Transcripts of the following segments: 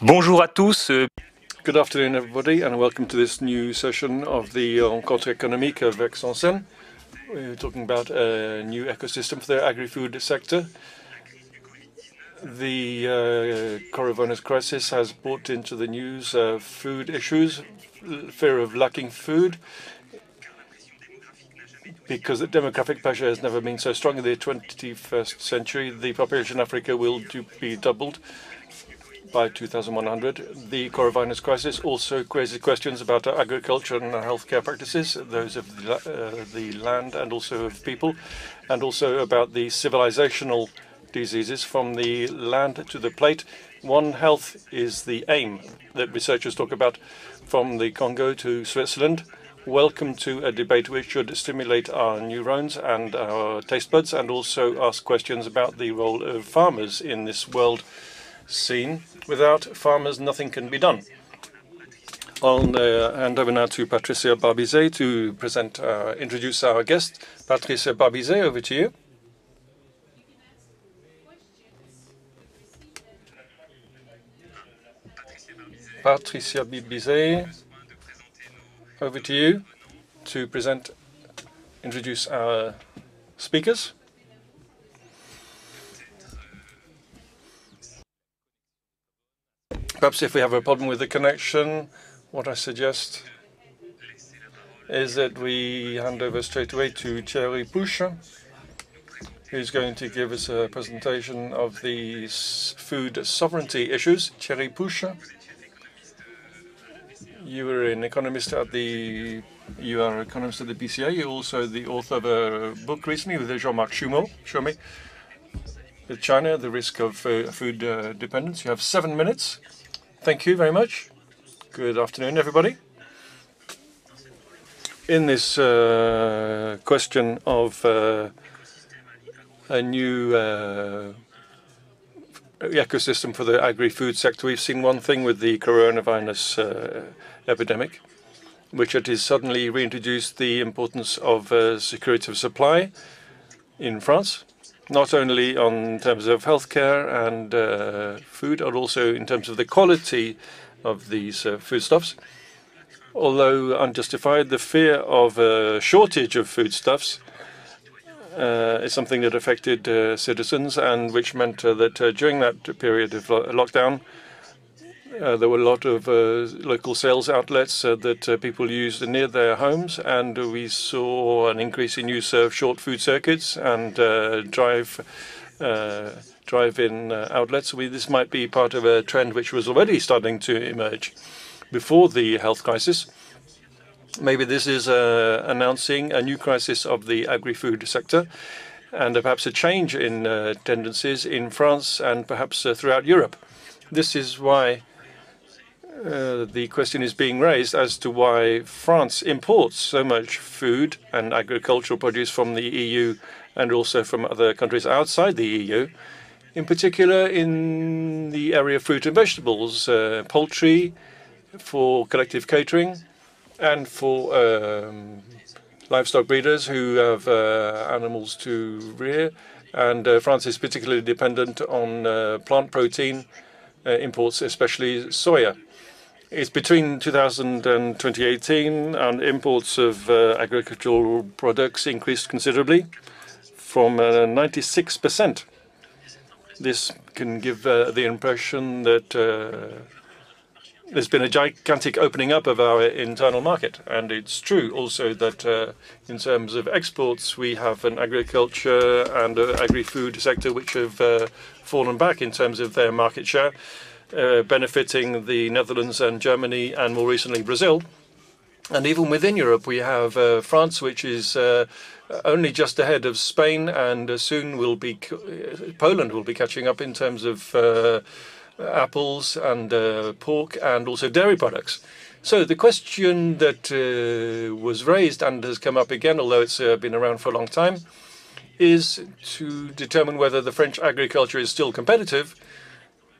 Bonjour à tous. Good afternoon, everybody, and welcome to this new session of the Rencontre économique of Aix-en-Seine. We're talking about a new ecosystem for the agri-food sector. The coronavirus crisis has brought into the news food issues, fear of lacking food, because the demographic pressure has never been so strong in the 21st century. The population in Africa will be doubled by 2100. The coronavirus crisis also raises questions about agriculture and healthcare practices, those of the land and also of people, and also about the civilizational diseases from the land to the plate. One Health is the aim that researchers talk about from the Congo to Switzerland. Welcome to a debate which should stimulate our neurons and our taste buds and also ask questions about the role of farmers in this world scene. Without farmers, nothing can be done. I'll hand over now to Patricia BARBIZET to introduce our guest. Patricia BARBIZET, over to you. Patricia BARBIZET, over to you to introduce our speakers. Perhaps if we have a problem with the connection, what I suggest is that we hand over straight away to Thierry, who's going to give us a presentation of the food sovereignty issues. Thierry, you are an economist at the BCA. You're also the author of a book recently with Jean-Marc Chaumet, with China, the risk of food dependence. You have 7 minutes. Thank you very much. Good afternoon, everybody. In this question of a new ecosystem for the agri-food sector, we've seen one thing with the coronavirus epidemic, which it has suddenly reintroduced the importance of security of supply in France, not only in terms of healthcare and food, but also in terms of the quality of these foodstuffs. Although unjustified, the fear of a shortage of foodstuffs is something that affected citizens, and which meant that during that period of lockdown, there were a lot of local sales outlets that people used near their homes, and we saw an increase in use of short food circuits and drive-in outlets. This might be part of a trend which was already starting to emerge before the health crisis. Maybe this is announcing a new crisis of the agri-food sector and perhaps a change in tendencies in France and perhaps throughout Europe. This is why the question is being raised as to why France imports so much food and agricultural produce from the EU and also from other countries outside the EU, in particular in the area of fruit and vegetables, poultry for collective catering, and for livestock breeders who have animals to rear. And France is particularly dependent on plant protein imports, especially soya. It's between 2000 and 2018, and imports of agricultural products increased considerably from 96%. This can give the impression that there's been a gigantic opening up of our internal market. And it's true also that in terms of exports, we have an agriculture and agri-food sector which have fallen back in terms of their market share, benefiting the Netherlands and Germany and more recently Brazil. And even within Europe, we have France, which is only just ahead of Spain, and soon Poland will be catching up in terms of apples and pork and also dairy products. So the question that was raised and has come up again, although it's been around for a long time, is to determine whether the French agriculture is still competitive.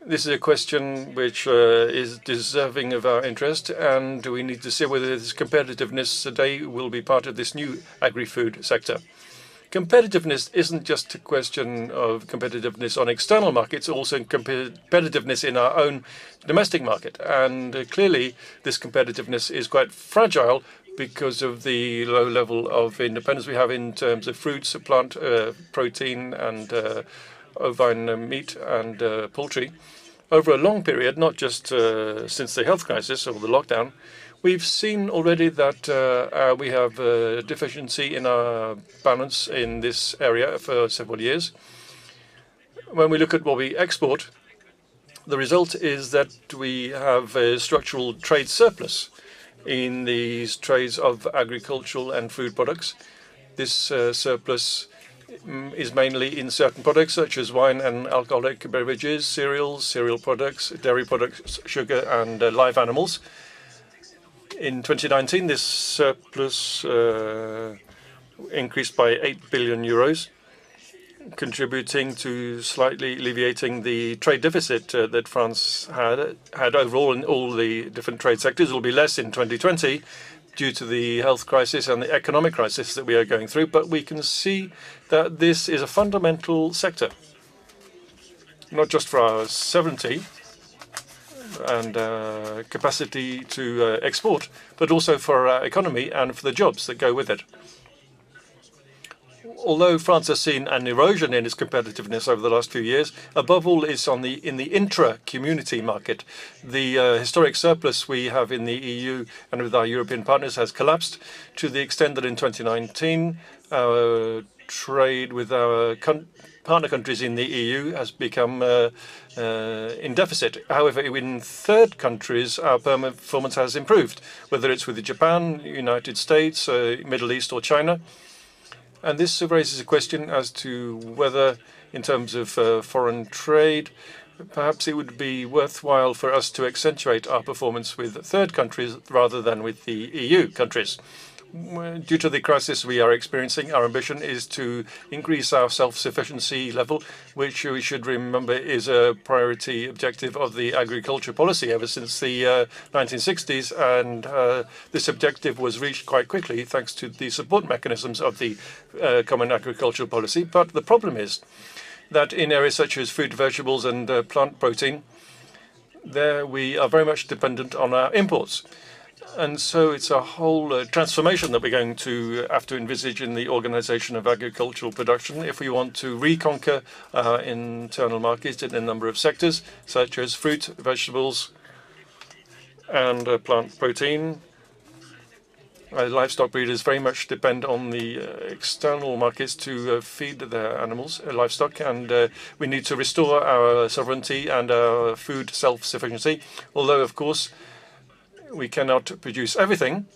This is a question which is deserving of our interest, and we need to see whether this competitiveness today will be part of this new agri-food sector. competitiveness isn't just a question of competitiveness on external markets, also competitiveness in our own domestic market. And clearly, this competitiveness is quite fragile because of the low level of independence we have in terms of fruits, plant protein, and ovine meat and poultry. Over a long period, not just since the health crisis or the lockdown, we've seen already that we have a deficiency in our balance in this area for several years. When we look at what we export, the result is that we have a structural trade surplus in these trades of agricultural and food products. This surplus is mainly in certain products such as wine and alcoholic beverages, cereals, cereal products, dairy products, sugar, and live animals. In 2019, this surplus increased by 8 billion euros, contributing to slightly alleviating the trade deficit that France had overall in all the different trade sectors. It will be less in 2020 due to the health crisis and the economic crisis that we are going through, but we can see that this is a fundamental sector, not just for our sovereignty and capacity to export, but also for our economy and for the jobs that go with it. Although France has seen an erosion in its competitiveness over the last few years, above all it's in the intra-community market. The historic surplus we have in the EU and with our European partners has collapsed to the extent that in 2019 our trade with our partner countries in the EU has become in deficit. However, in third countries, our performance has improved, whether it's with Japan, United States, Middle East, or China. And this raises a question as to whether, in terms of foreign trade, perhaps it would be worthwhile for us to accentuate our performance with third countries rather than with the EU countries. Due to the crisis we are experiencing, our ambition is to increase our self-sufficiency level, which we should remember is a priority objective of the agriculture policy ever since the 1960s. And this objective was reached quite quickly thanks to the support mechanisms of the common agricultural policy. But the problem is that in areas such as fruit, vegetables, and plant protein, there we are very much dependent on our imports. And so it's a whole transformation that we're going to have to envisage in the organization of agricultural production if we want to reconquer our internal markets in a number of sectors, such as fruit, vegetables, and plant protein. Livestock breeders very much depend on the external markets to feed their animals, livestock, and we need to restore our sovereignty and our food self-sufficiency, although, of course, we cannot produce everything.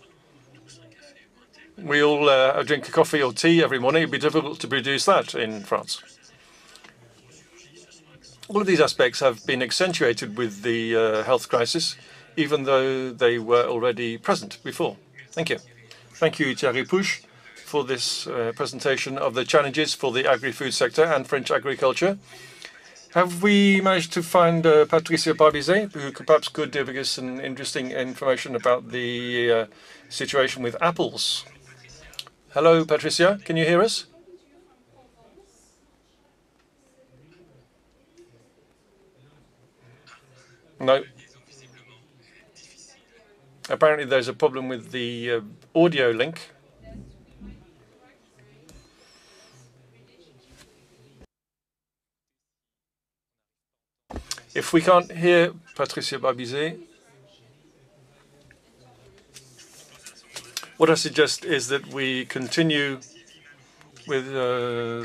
We all drink coffee or tea every morning. It would be difficult to produce that in France. All of these aspects have been accentuated with the health crisis, even though they were already present before. Thank you. Thank you, Thierry, for this presentation of the challenges for the agri-food sector and French agriculture. Have we managed to find Patricia BARBIZET, who perhaps could give us some interesting information about the situation with apples? Hello, Patricia. Can you hear us? No. Apparently there's a problem with the audio link. If we can't hear Patricia BARBIZET, what I suggest is that we continue with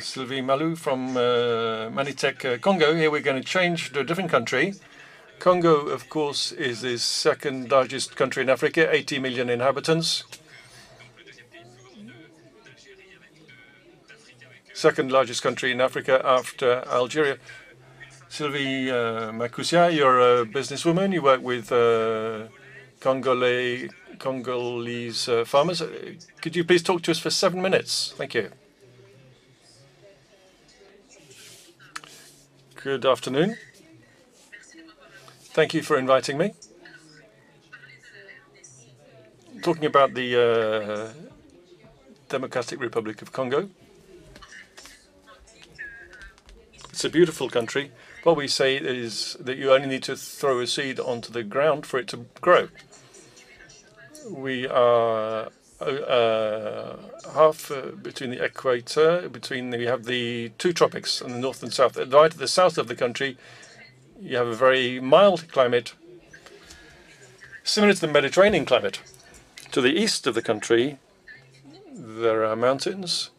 Sylvie Malou from ManiTech Congo. Here we're going to change to a different country. Congo, of course, is the second largest country in Africa, 80 million inhabitants. Second largest country in Africa after Algeria. Sylvie Makusia, you're a businesswoman. You work with Congolese farmers. Could you please talk to us for 7 minutes? Thank you. Good afternoon. Thank you for inviting me. Talking about the Democratic Republic of Congo. It's a beautiful country. What we say is that you only need to throw a seed onto the ground for it to grow. We are half between the equator, we have the two tropics in the north and south. Right to the south of the country, you have a very mild climate, similar to the Mediterranean climate. To the east of the country, there are mountains,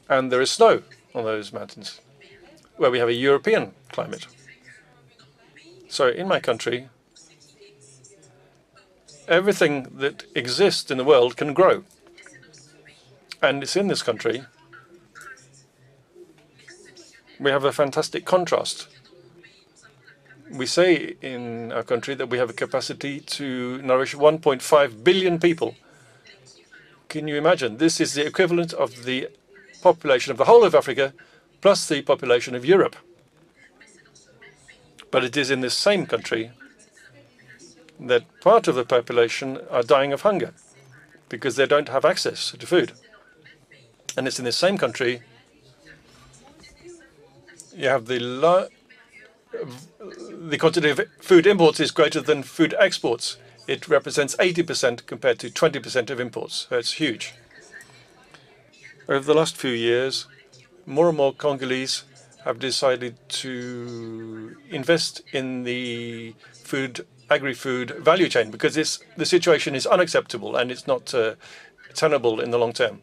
and there is snow on those mountains, where we have a European climate. So in my country, everything that exists in the world can grow. And it's in this country we have a fantastic contrast. We say in our country that we have a capacity to nourish 1.5 billion people. Can you imagine? This is the equivalent of the population of the whole of Africa plus the population of Europe. But it is in this same country that part of the population are dying of hunger because they don't have access to food. And it's in the same country you have the quantity of food imports is greater than food exports. It represents 80% compared to 20% of imports. So it's huge. Over the last few years, more and more Congolese have decided to invest in the agri-food value chain because the situation is unacceptable and it's not tenable in the long term.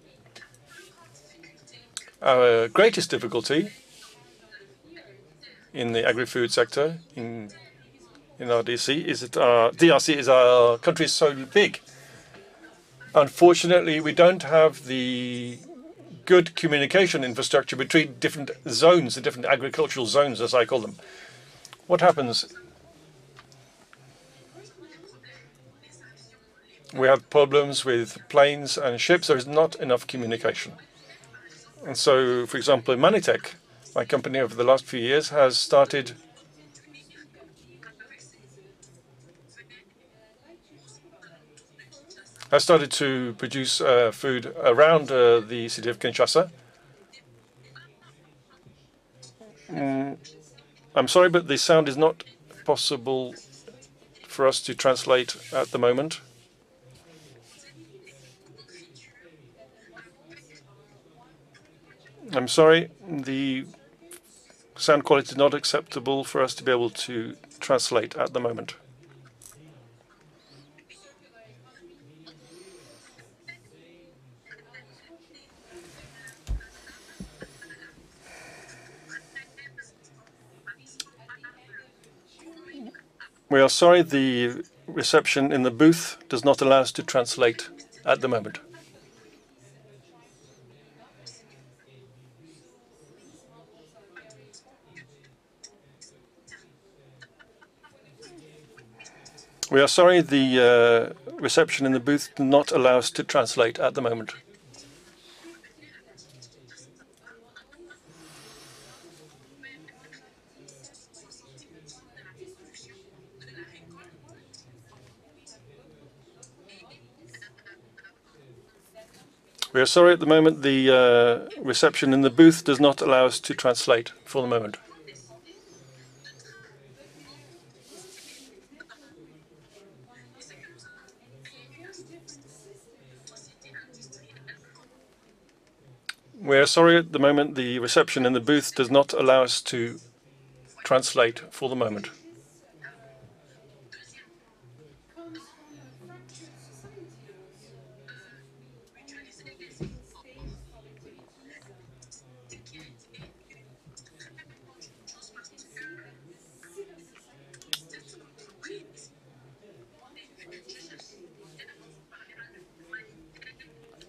Our greatest difficulty in the agri-food sector in our DRC is that our country is so big. Unfortunately, we don't have the good communication infrastructure between different zones, the different agricultural zones, as I call them. What happens? We have problems with planes and ships. There is not enough communication. And so, for example, ManiTech, my company over the last few years, has started to produce food around the city of Kinshasa. I'm sorry, but the sound is not possible for us to translate at the moment. I'm sorry, the sound quality is not acceptable for us to be able to translate at the moment. We are sorry, the reception in the booth does not allow us to translate at the moment. We are sorry, the reception in the booth does not allow us to translate at the moment. We are sorry, at the moment the reception in the booth does not allow us to translate for the moment. We are sorry, at the moment the reception in the booth does not allow us to translate for the moment.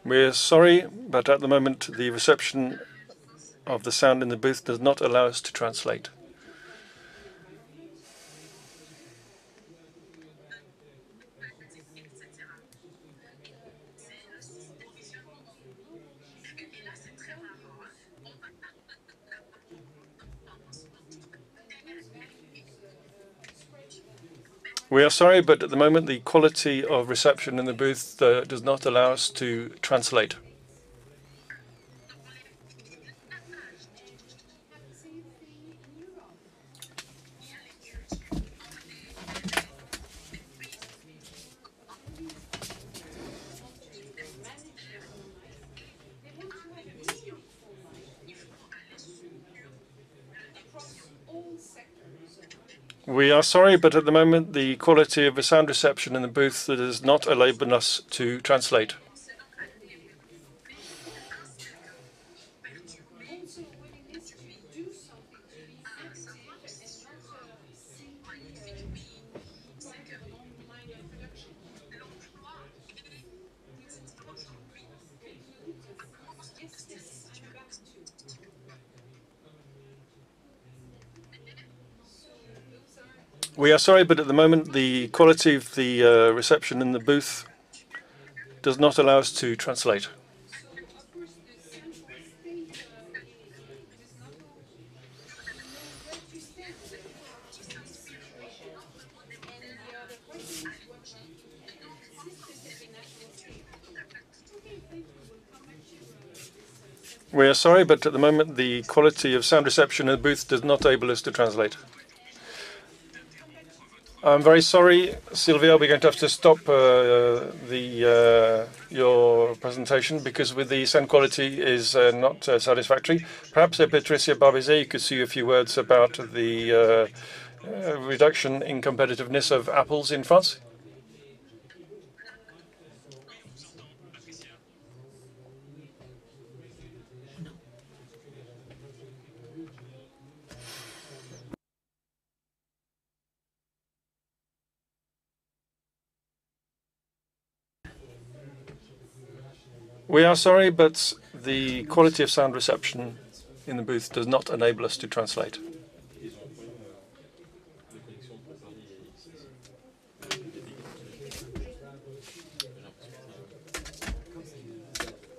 We're sorry, but at the moment the reception of the sound in the booth does not allow us to translate. We are sorry, but at the moment the quality of reception in the booth does not allow us to translate. We are sorry, but at the moment the quality of the sound reception in the booth does not enable us to translate. We are sorry, but at the moment the quality of the reception in the booth does not allow us to translate. We are sorry, but at the moment the quality of sound reception in the booth does not enable us to translate. I'm very sorry, Sylvia, we're going to have to stop your presentation because with the sound quality is not satisfactory. Perhaps Patricia, BARBIZET, you could say a few words about the reduction in competitiveness of apples in France. We are sorry, but the quality of sound reception in the booth does not enable us to translate.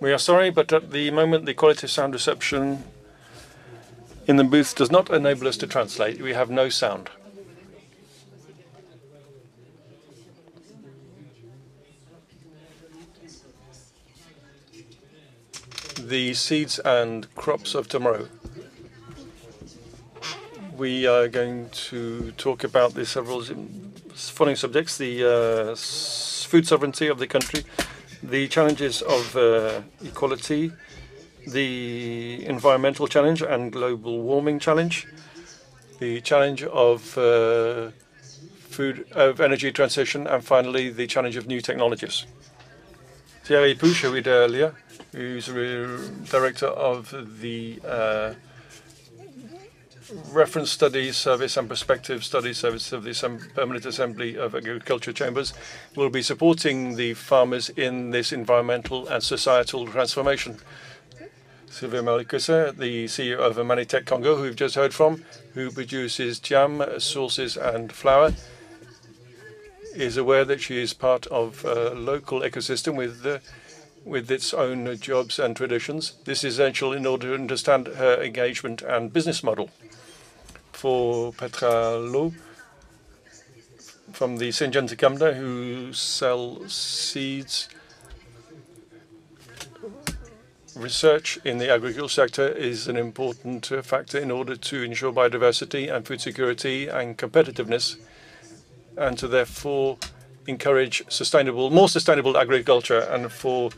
We are sorry, but at the moment the quality of sound reception in the booth does not enable us to translate. We have no sound. The seeds and crops of tomorrow. We are going to talk about the several following subjects: the food sovereignty of the country, the challenges of equality, the environmental challenge and global warming challenge, the challenge of energy transition, and finally the challenge of new technologies. Thierry, who we heard earlier, who's director of the Reference Studies Service and Prospective Studies Service of the Permanent Assembly of Agriculture Chambres, will be supporting the farmers in this environmental and societal transformation. Sivi MALUKISA, the CEO of ManiTech Congo, who we've just heard from, who produces jam, sauces and flour, is aware that she is part of a local ecosystem with its own jobs and traditions. This is essential in order to understand her engagement and business model. For Petra LAUX from the Syngenta company, who sell seeds, research in the agricultural sector is an important factor in order to ensure biodiversity and food security and competitiveness, and to therefore encourage more sustainable agriculture. And for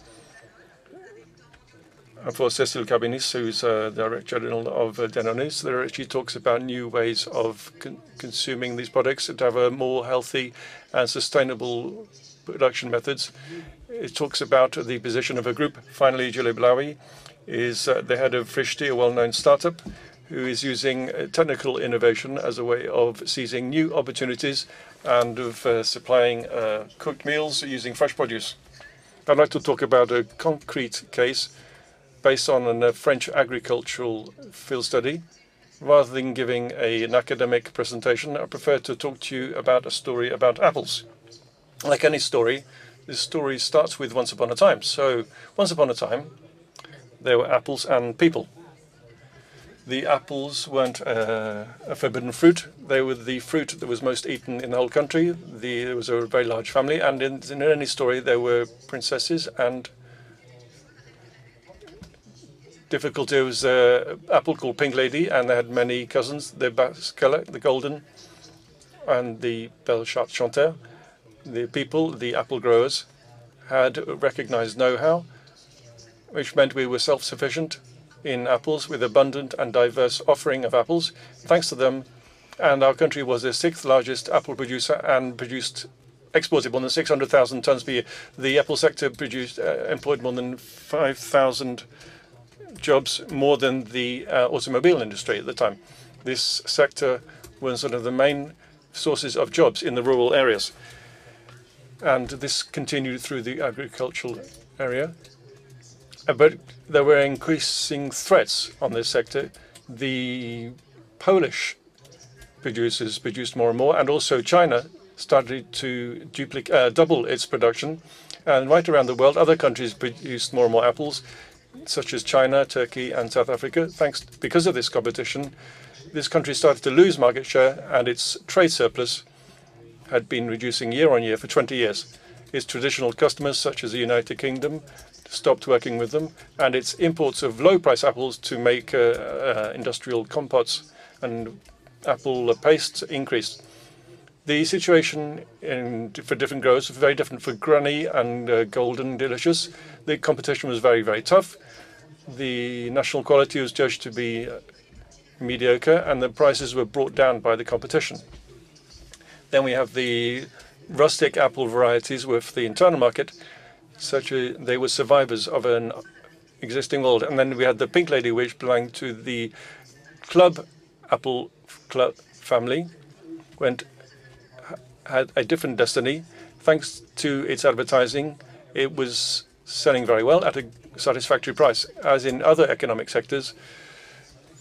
Cécile, who's Director General of Danone, she talks about new ways of consuming these products to have a more healthy and sustainable production methods. It talks about the position of a group. Finally, BIJAOUI is the head of FRICHTI, a well-known startup, who is using technical innovation as a way of seizing new opportunities and of supplying cooked meals using fresh produce. I'd like to talk about a concrete case based on a French agricultural field study. Rather than giving an academic presentation, I prefer to talk to you about a story about apples. Like any story, this story starts with once upon a time. So, once upon a time, there were apples and people. The apples weren't a forbidden fruit. They were the fruit that was most eaten in the whole country. There was a very large family, and in any story, there were princesses and difficulty. There was an apple called Pink Lady, and they had many cousins, the Bascala, the Golden, and the Belle Chanteur. The people, the apple growers, had recognized know-how, which meant we were self-sufficient in apples with abundant and diverse offering of apples. Thanks to them, And our country was the sixth largest apple producer and exported more than 600,000 tons per year. The apple sector employed more than 5,000 jobs, more than the automobile industry at the time. This sector was one of the main sources of jobs in the rural areas. And this continued through the agricultural area. But there were increasing threats on this sector. The Polish producers produced more and more, and also China started to double its production. And right around the world, other countries produced more and more apples, such as China, Turkey, and South Africa. Because of this competition, this country started to lose market share, and its trade surplus had been reducing year on year for 20 years. Its traditional customers, such as the United Kingdom, stopped working with them, and its imports of low-price apples to make industrial compotes and apple pastes increased. The situation for different growers was very different for Granny and Golden Delicious. The competition was very, very tough. The national quality was judged to be mediocre, and the prices were brought down by the competition. Then we have the rustic apple varieties with the internal market, they were survivors of an existing world. And then we had the Pink Lady, which belonged to the Club Apple Club family, had a different destiny. Thanks to its advertising, it was selling very well at a satisfactory price. As in other economic sectors,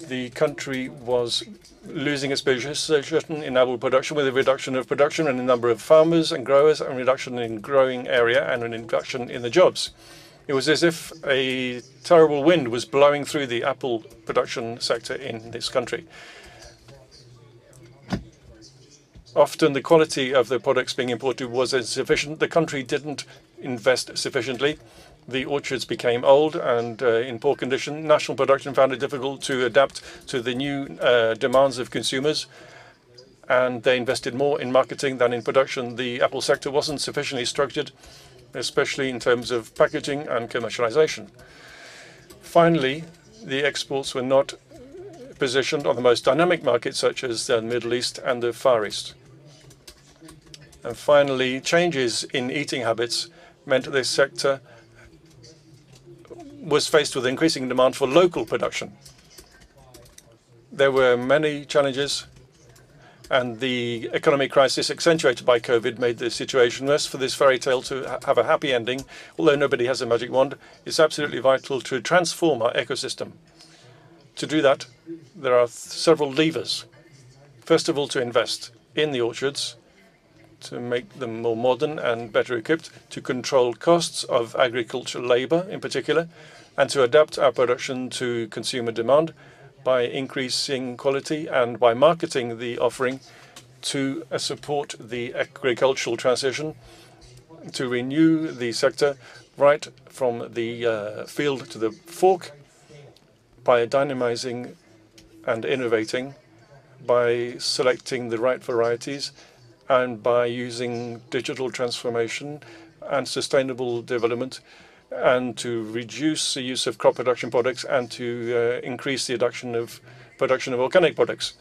the country was losing its position in apple production with a reduction of production and the number of farmers and growers, and reduction in growing area and an reduction in the jobs. It was as if a terrible wind was blowing through the apple production sector in this country. Often the quality of the products being imported was insufficient. The country didn't invest sufficiently. The orchards became old and in poor condition. National production found it difficult to adapt to the new demands of consumers, and they invested more in marketing than in production. The apple sector wasn't sufficiently structured, especially in terms of packaging and commercialization. Finally, the exports were not positioned on the most dynamic markets, such as the Middle East and the Far East. And finally, changes in eating habits meant that this sector was faced with increasing demand for local production. There were many challenges, and the economic crisis accentuated by COVID made the situation worse. For this fairy tale to have a happy ending, although nobody has a magic wand, it's absolutely vital to transform our ecosystem. To do that, there are several levers. First of all, to invest in the orchards, to make them more modern and better equipped, to control costs of agricultural labor in particular, and to adapt our production to consumer demand by increasing quality and by marketing the offering to support the agricultural transition, to renew the sector right from the field to the fork, by dynamizing and innovating, by selecting the right varieties, and by using digital transformation and sustainable development, and to reduce the use of crop production products and to increase the production of organic products.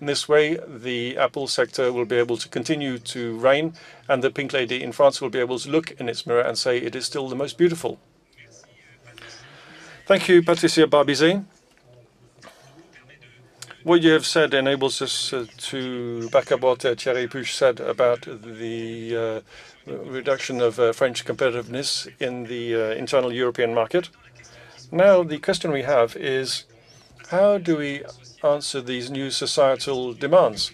In this way, the apple sector will be able to continue to reign, and the Pink Lady in France will be able to look in its mirror and say it is still the most beautiful. Thank you, Patricia BARBIZET. What you have said enables us to back up what Thierry said about the reduction of French competitiveness in the internal European market. Now, the question we have is, how do we answer these new societal demands?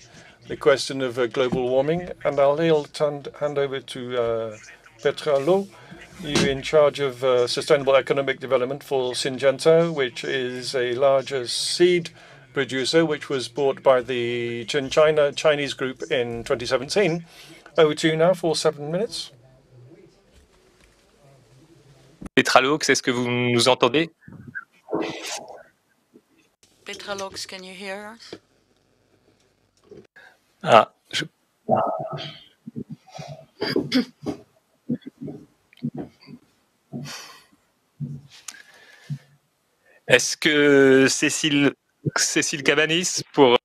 The question of global warming, and I'll hand over to Petra, you're in charge of sustainable economic development for Syngenta, which is a larger seed producer, which was bought by the Chinese group in 2017. Over to you now for 7 minutes. Petra LAUX, est-ce que vous nous entendez? Petra LAUX, can you hear us? Ah, Est-ce que Cécile CABANIS pour...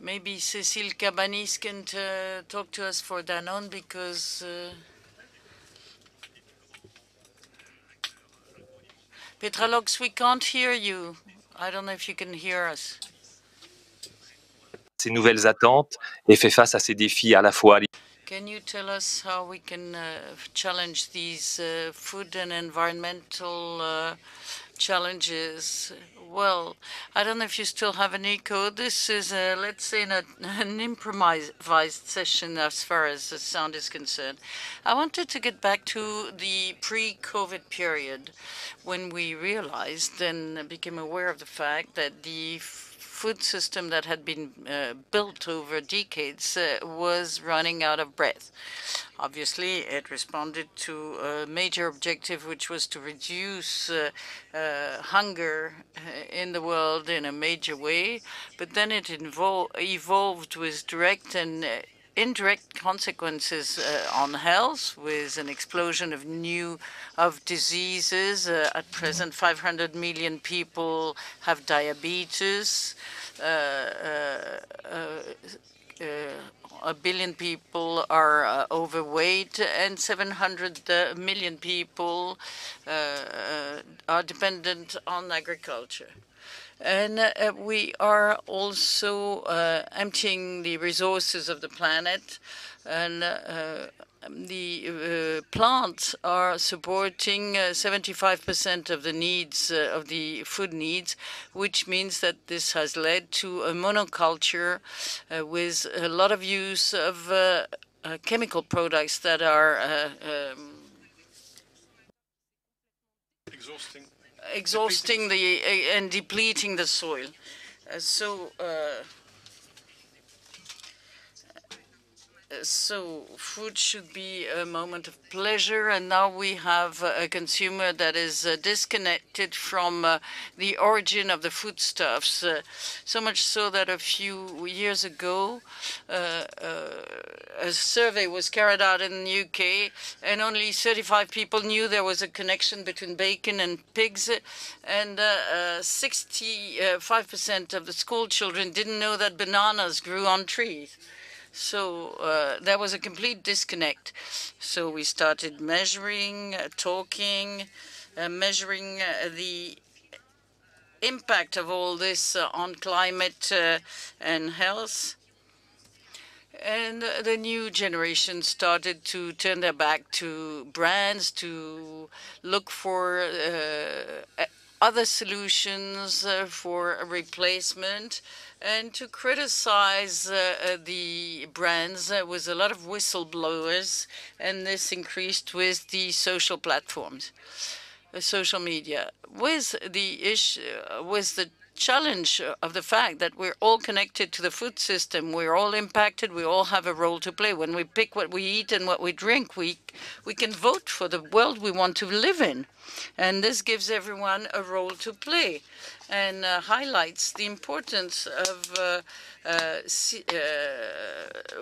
Maybe Cécile CABANIS can talk to us for Danone because Petra, LAUX, we can't hear you. I don't know if you can hear us. Ces nouvelles attentes et fait face à ces défis à la fois. Can you tell us how we can challenge these food and environmental challenges? Well, I don't know if you still have an echo. This is, let's say, an improvised session as far as the sound is concerned. I wanted to get back to the pre-COVID period when we realized and became aware of the fact that the food system that had been built over decades was running out of breath. Obviously, it responded to a major objective, which was to reduce hunger in the world in a major way, but then it evolved with direct and indirect consequences on health, with an explosion of diseases. At present, 500 million people have diabetes. 1 billion people are overweight, and 700 million people are dependent on agriculture. And we are also emptying the resources of the planet, and the plants are supporting 75% of the needs of the food needs, which means that this has led to a monoculture with a lot of use of chemical products that are exhausting and depleting the soil. So food should be a moment of pleasure, and now we have a consumer that is disconnected from the origin of the foodstuffs. So much so that a few years ago, a survey was carried out in the UK, and only 35 people knew there was a connection between bacon and pigs, and 65% of the school children didn't know that bananas grew on trees. So there was a complete disconnect. So we started measuring, talking, measuring the impact of all this on climate and health. And the new generation started to turn their back to brands, to look for other solutions for a replacement, and to criticize the brands with a lot of whistleblowers, and this increased with the social platforms, social media, with the challenge of the fact that we're all connected to the food system. We're all impacted. We all have a role to play. When we pick what we eat and what we drink, we can vote for the world we want to live in. And this gives everyone a role to play and highlights the importance of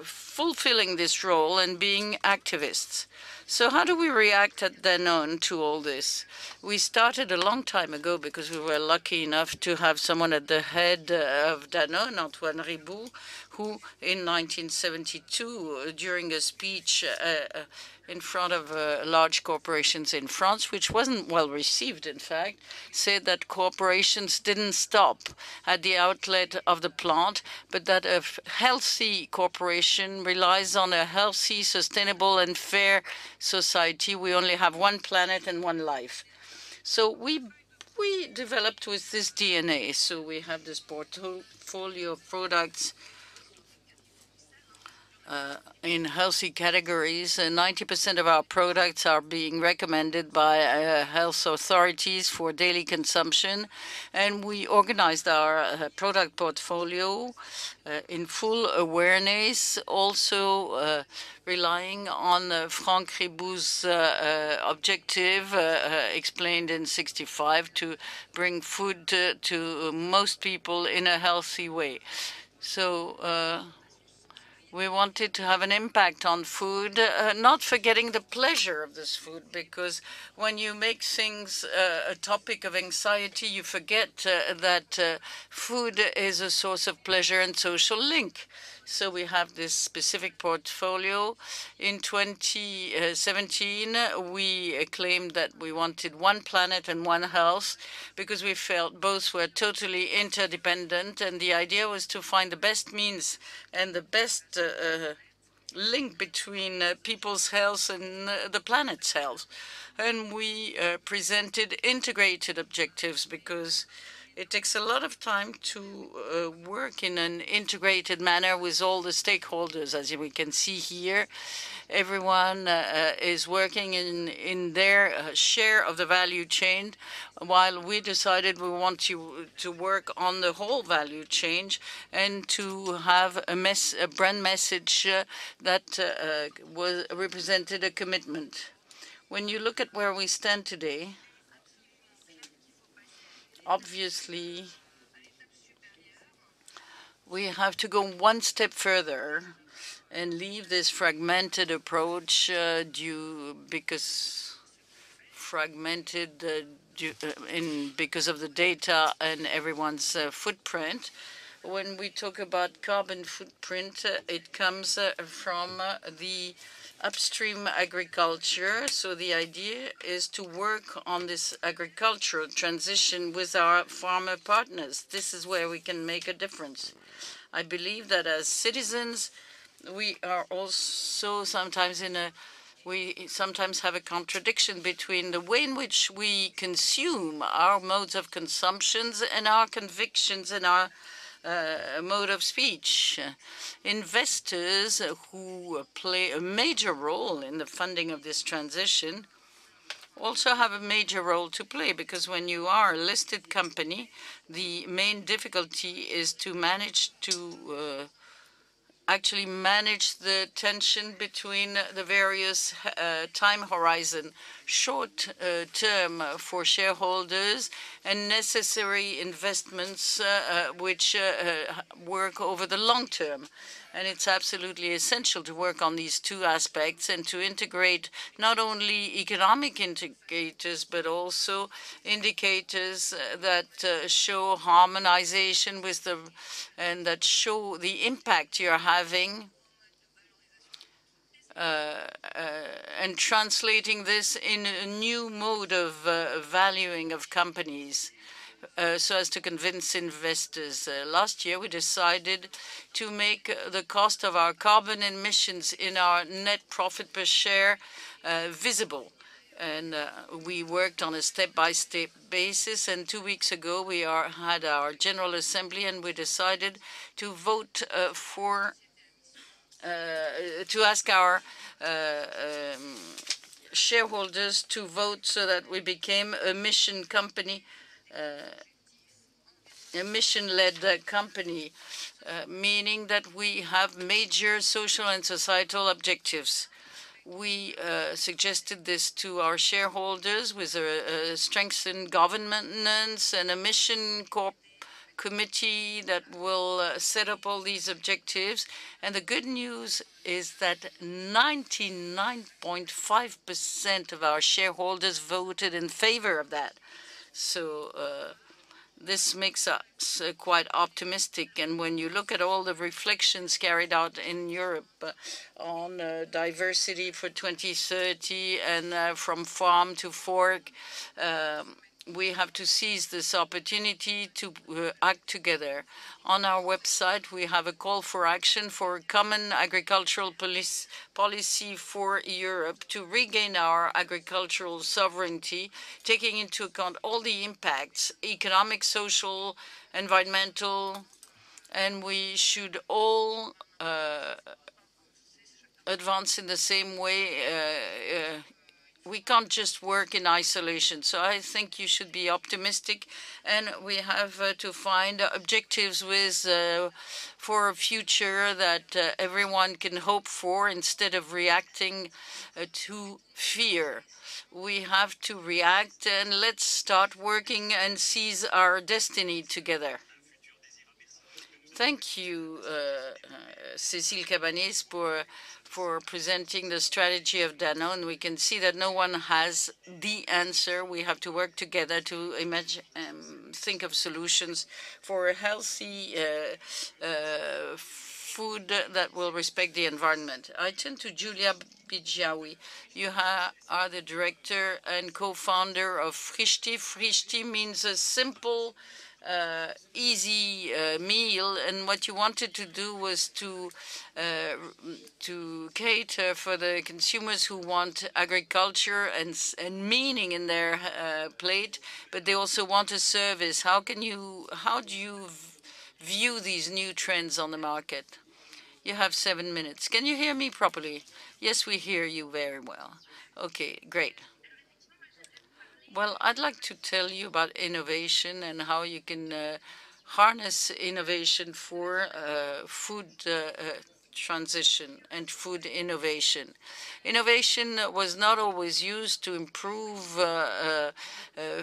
fulfilling this role and being activists. So how do we react at Danone to all this? We started a long time ago because we were lucky enough to have someone at the head of Danone, Antoine Riboud, who in 1972, during a speech in front of large corporations in France, which wasn't well received, in fact, said that corporations didn't stop at the outlet of the plant, but that a healthy corporation relies on a healthy, sustainable, and fair society. We only have one planet and one life. So we developed with this DNA. So we have this portfolio of products in healthy categories. 90% of our products are being recommended by health authorities for daily consumption. And we organized our product portfolio in full awareness, also relying on Franck Riboud's objective, explained in 65, to bring food to most people in a healthy way. So We wanted to have an impact on food, not forgetting the pleasure of this food, because when you make things a topic of anxiety, you forget that food is a source of pleasure and social link. So we have this specific portfolio. In 2017, we claimed that we wanted one planet and one health because we felt both were totally interdependent, and the idea was to find the best means and the best link between people's health and the planet's health. And we presented integrated objectives because it takes a lot of time to work in an integrated manner with all the stakeholders. As we can see here, everyone is working in their share of the value chain, while we decided we want to work on the whole value chain and to have a brand message that represented a commitment. When you look at where we stand today, obviously, we have to go one step further and leave this fragmented approach because of the data and everyone's footprint. When we talk about carbon footprint, it comes from the upstream agriculture. So the idea is to work on this agricultural transition with our farmer partners. This is where we can make a difference. I believe that as citizens, we are also sometimes we sometimes have a contradiction between the way in which we consume our modes of consumptions and our convictions and our mode of speech. Investors who play a major role in the funding of this transition also have a major role to play, because when you are a listed company, the main difficulty is to manage to actually manage the tension between the various time horizon, short term for shareholders and necessary investments which work over the long term. And it's absolutely essential to work on these two aspects and to integrate not only economic indicators, but also indicators that show harmonization with and that show the impact you're having and translating this in a new mode of valuing of companies. So as to convince investors. Last year, we decided to make the cost of our carbon emissions in our net profit per share visible. And we worked on a step-by-step basis. And 2 weeks ago, we had our General Assembly, and we decided to vote to ask our shareholders to vote so that we became a mission company, a mission-led company, meaning that we have major social and societal objectives. We suggested this to our shareholders with a strengthened governance and a mission committee that will set up all these objectives. And the good news is that 99.5% of our shareholders voted in favor of that. So this makes us quite optimistic. And when you look at all the reflections carried out in Europe on diversity for 2030 and from farm to fork, we have to seize this opportunity to act together. On our website, we have a call for action for a common agricultural policy for Europe to regain our agricultural sovereignty, taking into account all the impacts, economic, social, environmental, and we should all advance in the same way. We can't just work in isolation. So I think you should be optimistic, and we have to find objectives for a future that everyone can hope for instead of reacting to fear. We have to react, and let's start working and seize our destiny together. Thank you, Cécile CABANIS, for presenting the strategy of Danone. We can see that no one has the answer. We have to work together to imagine, think of solutions for a healthy food that will respect the environment. I turn to Julia BIJAOUI. You are the director and co-founder of FRICHTI. FRICHTI means a simple, easy meal, and what you wanted to do was to cater for the consumers who want agriculture and meaning in their plate, but they also want a service. How do you view these new trends on the market? You have 7 minutes. Can you hear me properly? Yes, we hear you very well. Okay, great. Well, I'd like to tell you about innovation and how you can harness innovation for food transition and food innovation. Innovation was not always used to improve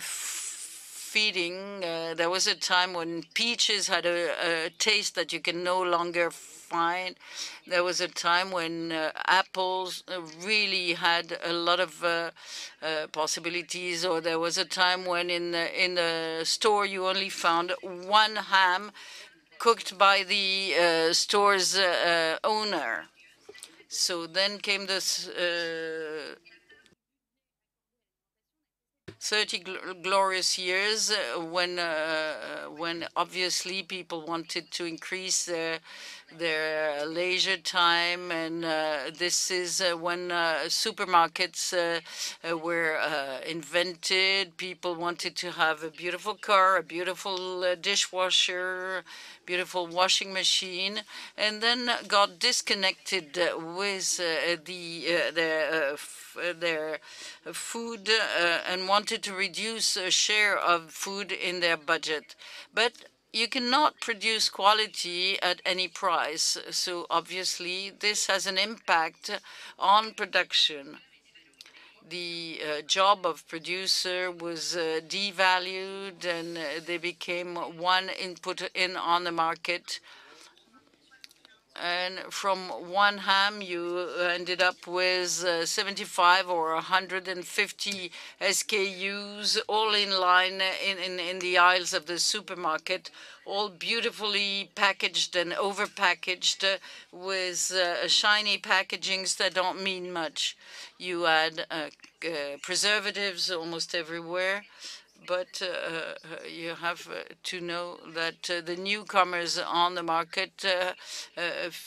feeding. There was a time when peaches had a taste that you can no longer find. There was a time when apples really had a lot of possibilities, or there was a time when in the store you only found one ham cooked by the store's owner. So then came this 30 glorious years when obviously people wanted to increase their leisure time, and this is when supermarkets were invented. People wanted to have a beautiful car, a beautiful dishwasher, beautiful washing machine, and then got disconnected with their food and wanted to reduce a share of food in their budget. But you cannot produce quality at any price. So obviously this has an impact on production. The job of producer was devalued, and they became one input in on the market. And from one ham, you ended up with 75 or 150 SKUs, all in line in the aisles of the supermarket, all beautifully packaged and overpackaged with shiny packagings that don't mean much. You had preservatives almost everywhere. But you have to know that the newcomers on the market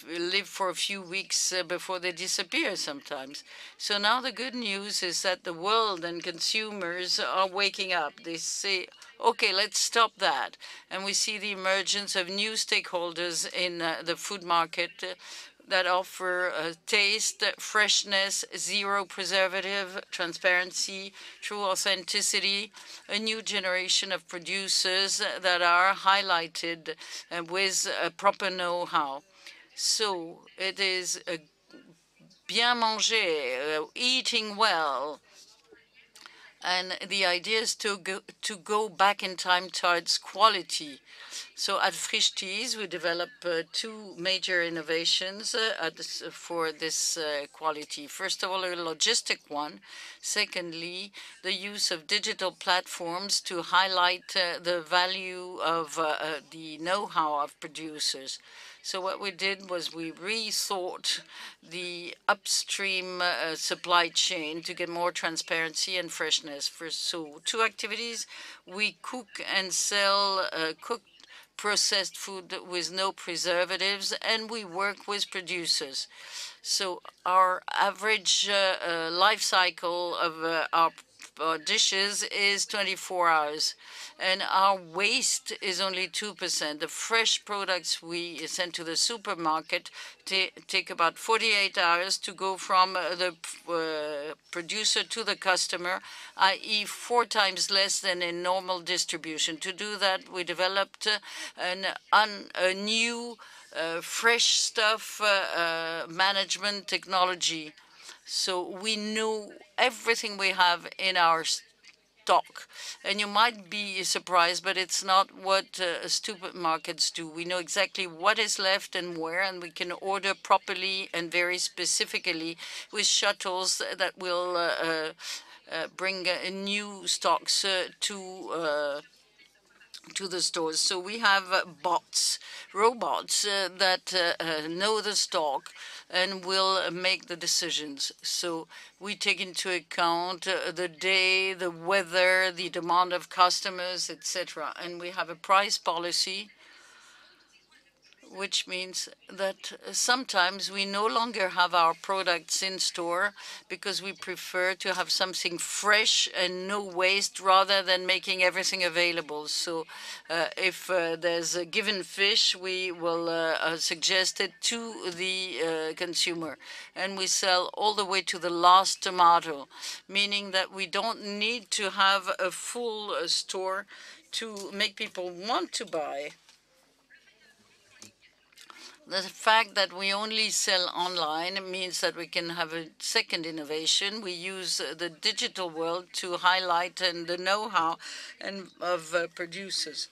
live for a few weeks before they disappear sometimes. So now the good news is that the world and consumers are waking up. They say, okay, let's stop that. And we see the emergence of new stakeholders in the food market that offer taste, freshness, zero preservative, transparency, true authenticity, a new generation of producers that are highlighted with a proper know-how. So it is bien manger, eating well. And the idea is to go back in time towards quality. So at FRICHTI, we develop two major innovations for this quality. First of all, a logistic one. Secondly, the use of digital platforms to highlight the value of the know-how of producers. So what we did was we rethought the upstream supply chain to get more transparency and freshness. So two activities: we cook and sell cooked processed food with no preservatives, and we work with producers. So our average life cycle of our dishes is 24 hours, and our waste is only 2%. The fresh products we send to the supermarket take about 48 hours to go from the producer to the customer, i.e. 4 times less than in normal distribution. To do that, we developed a new fresh stuff management technology. So we know everything we have in our stock. And you might be surprised, but it's not what stupid markets do. We know exactly what is left and where, and we can order properly and very specifically with shuttles that will bring new stocks to the stores. So we have robots that know the stock and will make the decisions. So we take into account the day, the weather, the demand of customers, etc. And we have a price policy, which means that sometimes we no longer have our products in store because we prefer to have something fresh and no waste rather than making everything available. So if there's a given fish, we will suggest it to the consumer. And we sell all the way to the last tomato, meaning that we don't need to have a full store to make people want to buy. The fact that we only sell online means that we can have a second innovation. We use the digital world to highlight the know-how of producers.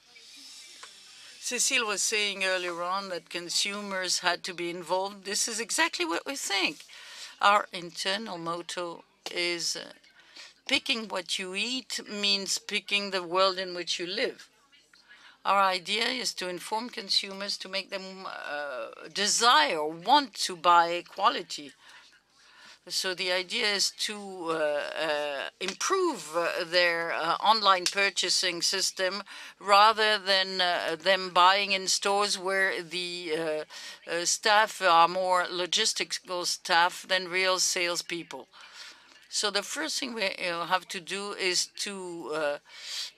Cécile was saying earlier on that consumers had to be involved. This is exactly what we think. Our internal motto is picking what you eat means picking the world in which you live. Our idea is to inform consumers to make them desire, want to buy quality. So the idea is to improve their online purchasing system rather than them buying in stores where the staff are more logistical staff than real salespeople. So the first thing we have to do is to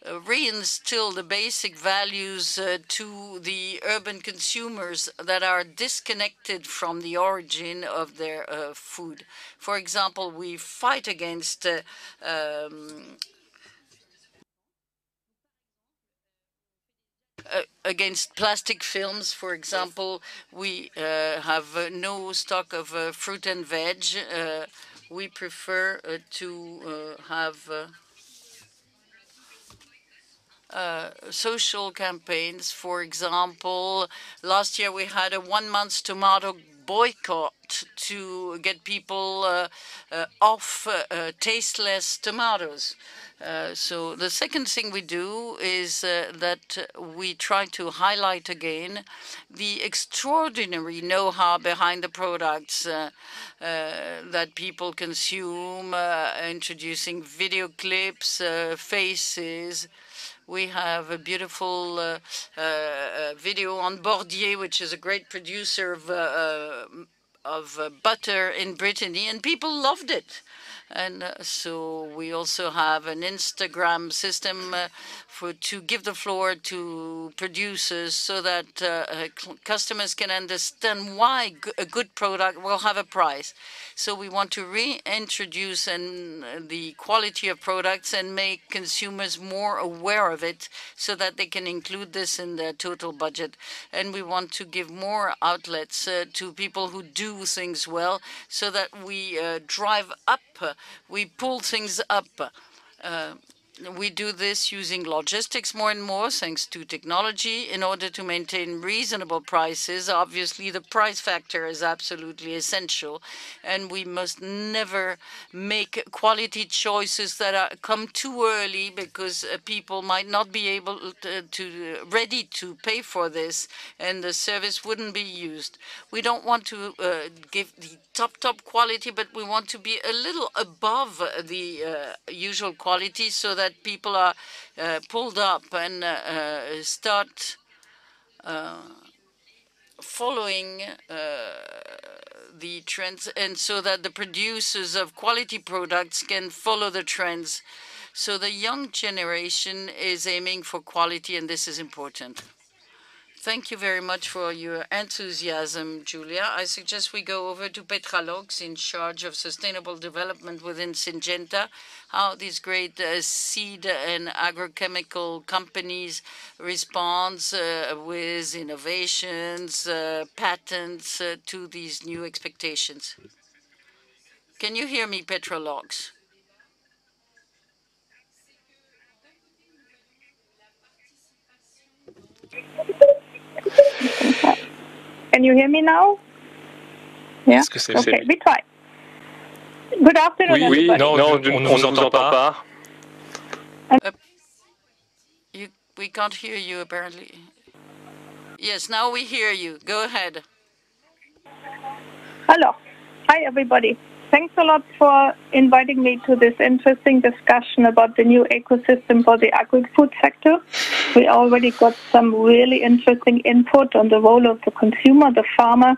reinstill the basic values to the urban consumers that are disconnected from the origin of their food. For example, we fight against plastic films. For example, we have no stock of fruit and veg. We prefer to have social campaigns. For example, last year we had a 1-month tomato boycott to get people off tasteless tomatoes. So the second thing we do is that we try to highlight again the extraordinary know-how behind the products that people consume, introducing video clips, faces. We have a beautiful video on Bordier, which is a great producer of butter in Brittany, and people loved it. And so we also have an Instagram system to give the floor to producers so that customers can understand why a good product will have a price. So we want to reintroduce the quality of products and make consumers more aware of it so that they can include this in their total budget. And we want to give more outlets to people who do things well so that we drive up, we pull things up. We do this using logistics more and more, thanks to technology, in order to maintain reasonable prices. Obviously, the price factor is absolutely essential, and we must never make quality choices that come too early because people might not be able ready to pay for this, and the service wouldn't be used. We don't want to give the top quality, but we want to be a little above the usual quality so that people are pulled up and start following the trends, and so that the producers of quality products can follow the trends. So the young generation is aiming for quality, and this is important. Thank you very much for your enthusiasm, Julia. I suggest we go over to Petra, LAUX, in charge of sustainable development within Syngenta, how these great seed and agrochemical companies respond with innovations, patents to these new expectations. Can you hear me, Petra, LAUX? Can you hear me now? Yeah. Okay, we try. Good afternoon, everybody. Non, on ne vous entend pas. We can't hear you, apparently. Yes, now we hear you. Go ahead. Hello. Hi, everybody. Thanks a lot for inviting me to this interesting discussion about the new ecosystem for the agri-food sector. We already got some really interesting input on the role of the consumer, the farmer.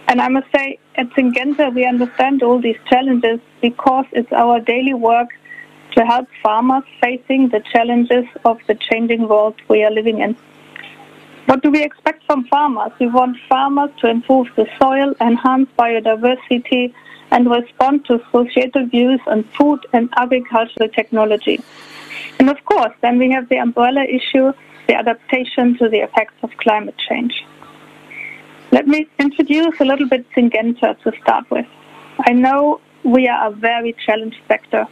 And I must say, at Syngenta, we understand all these challenges because it's our daily work to help farmers facing the challenges of the changing world we are living in. What do we expect from farmers? We want farmers to improve the soil, enhance biodiversity, and respond to societal views on food and agricultural technology. And of course, then we have the umbrella issue, the adaptation to the effects of climate change. Let me introduce a little bit Syngenta to start with. I know we are a very challenged sector.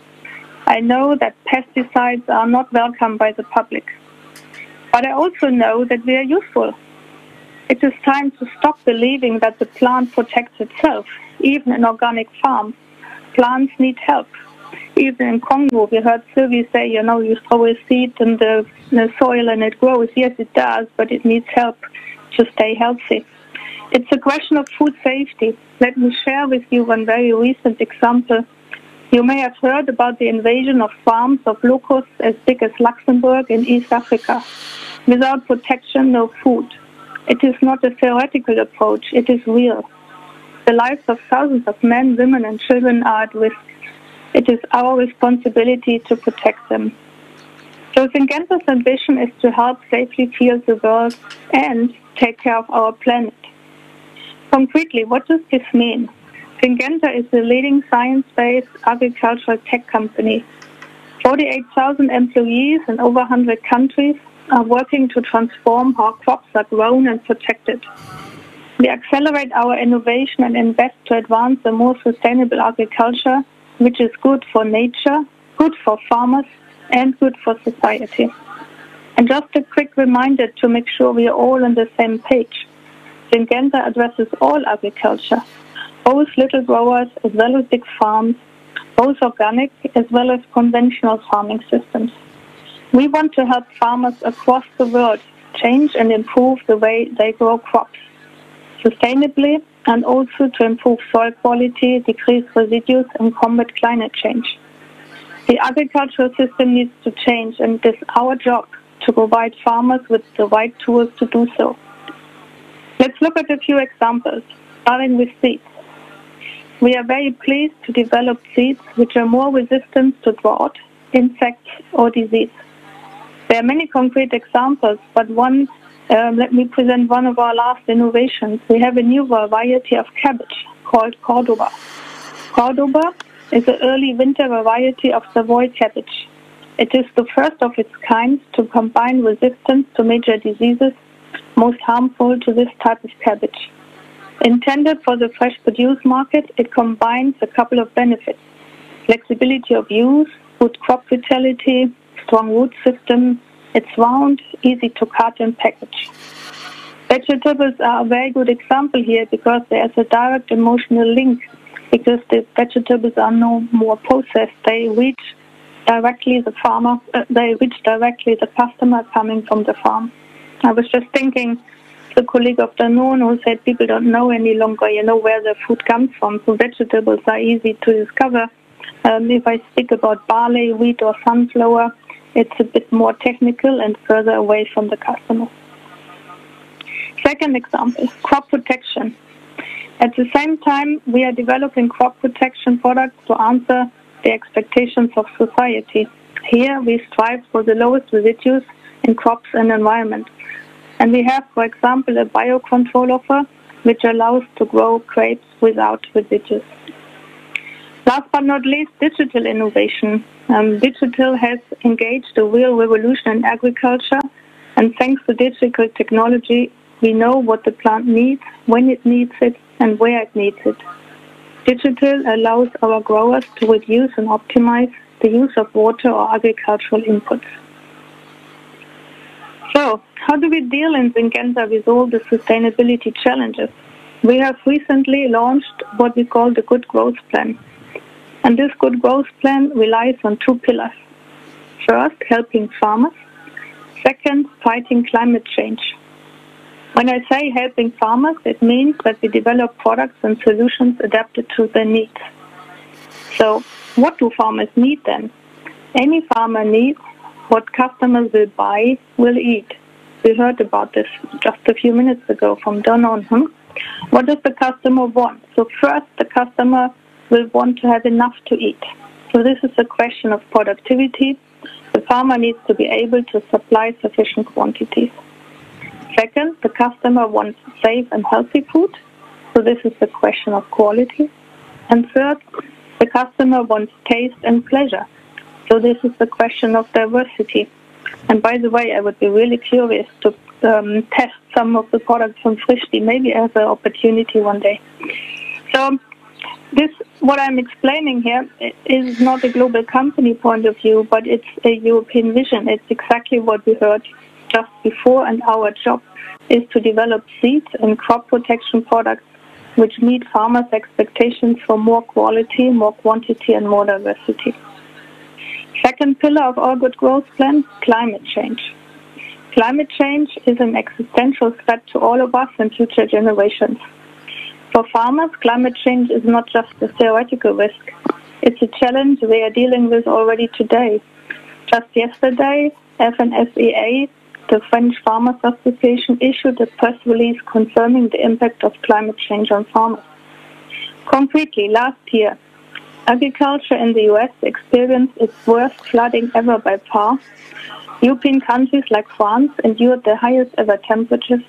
I know that pesticides are not welcome by the public. But I also know that we are useful. It is time to stop believing that the plant protects itself. Even in organic farms, plants need help. Even in Congo, we heard Sivi say, you know, you throw a seed in the soil and it grows. Yes, it does, but it needs help to stay healthy. It's a question of food safety. Let me share with you one very recent example. You may have heard about the invasion of farms of locusts as big as Luxembourg in East Africa. Without protection, no food. It is not a theoretical approach, it is real. The lives of thousands of men, women and children are at risk. It is our responsibility to protect them. So Syngenta's ambition is to help safely feed the world and take care of our planet. Concretely, what does this mean? Syngenta is the leading science-based agricultural tech company. 48,000 employees in over 100 countries are working to transform how crops are grown and protected. We accelerate our innovation and invest to advance a more sustainable agriculture, which is good for nature, good for farmers, and good for society. And just a quick reminder to make sure we are all on the same page. Syngenta addresses all agriculture, both little growers as well as big farms, both organic as well as conventional farming systems. We want to help farmers across the world change and improve the way they grow crops sustainably, and also to improve soil quality, decrease residues, and combat climate change. The agricultural system needs to change, and it is our job to provide farmers with the right tools to do so. Let's look at a few examples, starting with seeds. We are very pleased to develop seeds which are more resistant to drought, insects, or disease. There are many concrete examples, but let me present one of our last innovations. We have a new variety of cabbage called Cordoba. Cordoba is an early winter variety of Savoy cabbage. It is the first of its kind to combine resistance to major diseases most harmful to this type of cabbage. Intended for the fresh produce market, it combines a couple of benefits: flexibility of use, good crop vitality, strong root system. It's round, easy to cut and package. Vegetables are a very good example here because there's a direct emotional link, because the vegetables are no more processed. They reach directly the farmer, they reach directly the customer coming from the farm. I was just thinking, the colleague of Danone who said people don't know any longer, where the food comes from. So vegetables are easy to discover. If I speak about barley, wheat or sunflower, it's a bit more technical and further away from the customer. Second example, crop protection. At the same time, we are developing crop protection products to answer the expectations of society. Here, we strive for the lowest residues in crops and environment. And we have, for example, a biocontrol offer which allows to grow grapes without residues. Last but not least, digital innovation. Digital has engaged a real revolution in agriculture, and thanks to digital technology, we know what the plant needs, when it needs it, and where it needs it. Digital allows our growers to reduce and optimize the use of water or agricultural inputs. So, how do we deal in Syngenta with all the sustainability challenges? We have recently launched what we call the Good Growth Plan. And this Good Growth Plan relies on two pillars. First, helping farmers. Second, fighting climate change. When I say helping farmers, it means that we develop products and solutions adapted to their needs. So what do farmers need then? Any farmer needs what customers will buy, will eat. We heard about this just a few minutes ago from Danone. What does the customer want? So first, the customer will want to have enough to eat. So this is a question of productivity. The farmer needs to be able to supply sufficient quantities. Second, the customer wants safe and healthy food. So this is a question of quality. And third, the customer wants taste and pleasure. So this is the question of diversity. And by the way, I would be really curious to test some of the products from FRICHTI. Maybe I have an opportunity one day. So this, what I'm explaining here, is not a global company point of view, but it's a European vision. It's exactly what we heard just before, and our job is to develop seeds and crop protection products which meet farmers' expectations for more quality, more quantity, and more diversity. Second pillar of our Good Growth Plan, climate change. Climate change is an existential threat to all of us and future generations. For farmers, climate change is not just a theoretical risk. It's a challenge they are dealing with already today. Just yesterday, FNSEA, the French Farmers Association, issued a press release concerning the impact of climate change on farmers. Concretely, last year, agriculture in the US experienced its worst flooding ever by far. European countries like France endured the highest ever temperatures,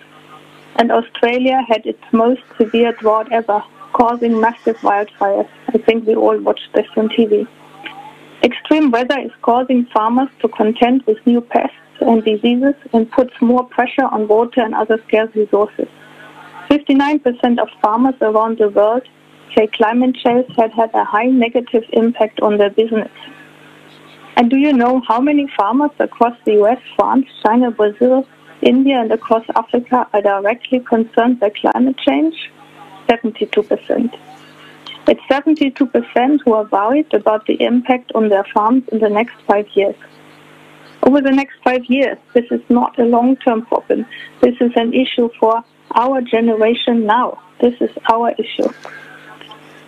and Australia had its most severe drought ever, causing massive wildfires. I think we all watched this on TV. Extreme weather is causing farmers to contend with new pests and diseases and puts more pressure on water and other scarce resources. 59% of farmers around the world say climate change had a high negative impact on their business. And do you know how many farmers across the US, France, China, Brazil, India, and across Africa are directly concerned by climate change? 72%. It's 72% who are worried about the impact on their farms in the next 5 years. Over the next 5 years, this is not a long-term problem. This is an issue for our generation now. This is our issue.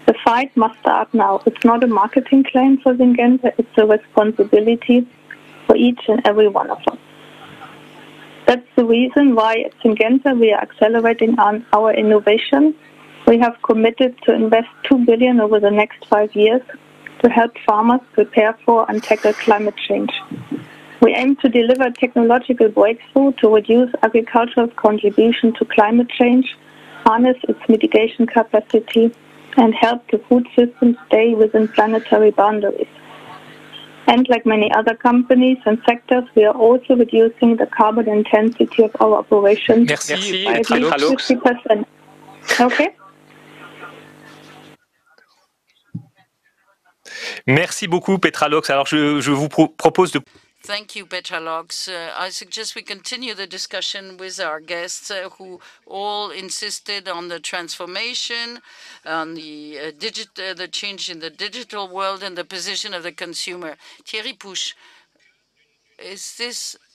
The fight must start now. It's not a marketing claim for Syngenta, it's a responsibility for each and every one of us. That's the reason why at Syngenta we are accelerating on our innovation. We have committed to invest 2 billion over the next 5 years to help farmers prepare for and tackle climate change. We aim to deliver technological breakthrough to reduce agriculture's contribution to climate change, harness its mitigation capacity, and help the food system stay within planetary boundaries. And like many other companies and sectors, we are also reducing the carbon intensity of our operations by at least 50%. Okay? Merci beaucoup, Petra LAUX. Alors, je vous propose de... Thank you, Petra LAUX. I suggest we continue the discussion with our guests who all insisted on the transformation, on the change in the digital world and the position of the consumer. Thierry Pouche,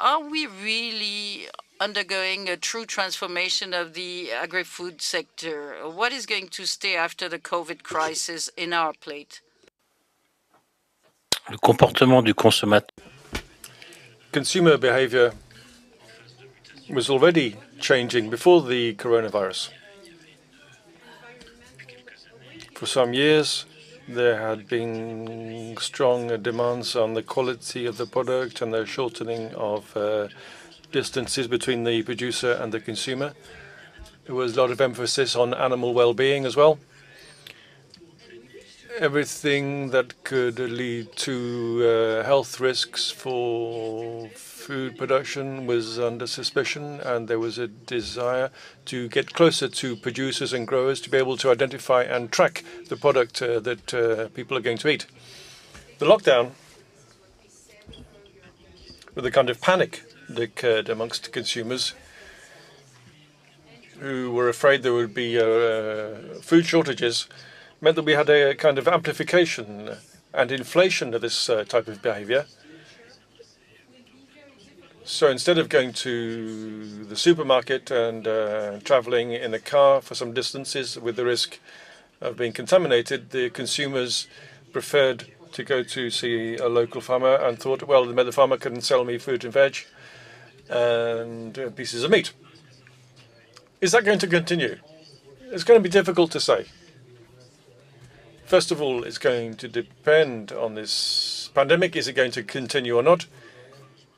are we really undergoing a true transformation of the agri-food sector? What is going to stay after the COVID crisis in our plate? Le comportement du consommateur. Consumer behavior was already changing before the coronavirus. For some years, there had been strong demands on the quality of the product and the shortening of distances between the producer and the consumer. There was a lot of emphasis on animal well-being as well. Everything that could lead to health risks for food production was under suspicion, and there was a desire to get closer to producers and growers to be able to identify and track the product that people are going to eat. The lockdown, with the kind of panic that occurred amongst consumers who were afraid there would be food shortages meant that we had a kind of amplification and inflation of this type of behavior. So instead of going to the supermarket and traveling in a car for some distances with the risk of being contaminated, the consumers preferred to go to see a local farmer and thought, well, the farmer can sell me fruit and veg and pieces of meat. Is that going to continue? It's going to be difficult to say. First of all, it's going to depend on this pandemic. Is it going to continue or not?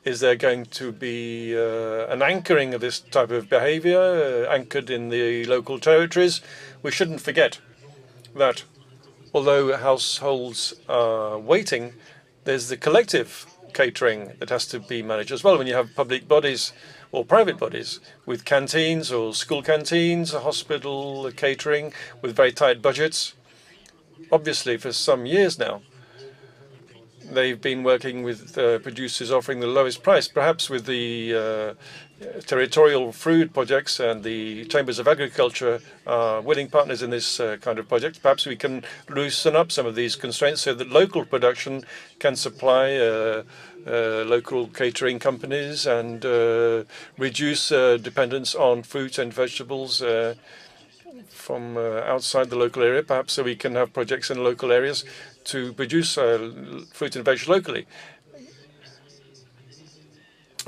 Is there going to be an anchoring of this type of behavior, anchored in the local territories? We shouldn't forget that although households are waiting, there's the collective catering that has to be managed as well. When you have public bodies or private bodies with canteens or school canteens, a hospital catering with very tight budgets, obviously for some years now, they've been working with producers offering the lowest price. Perhaps with the territorial food projects and the Chambres of Agriculture are willing partners in this kind of project. Perhaps we can loosen up some of these constraints so that local production can supply local catering companies and reduce dependence on fruit and vegetables from outside the local area. Perhaps so we can have projects in local areas to produce fruit and veg locally.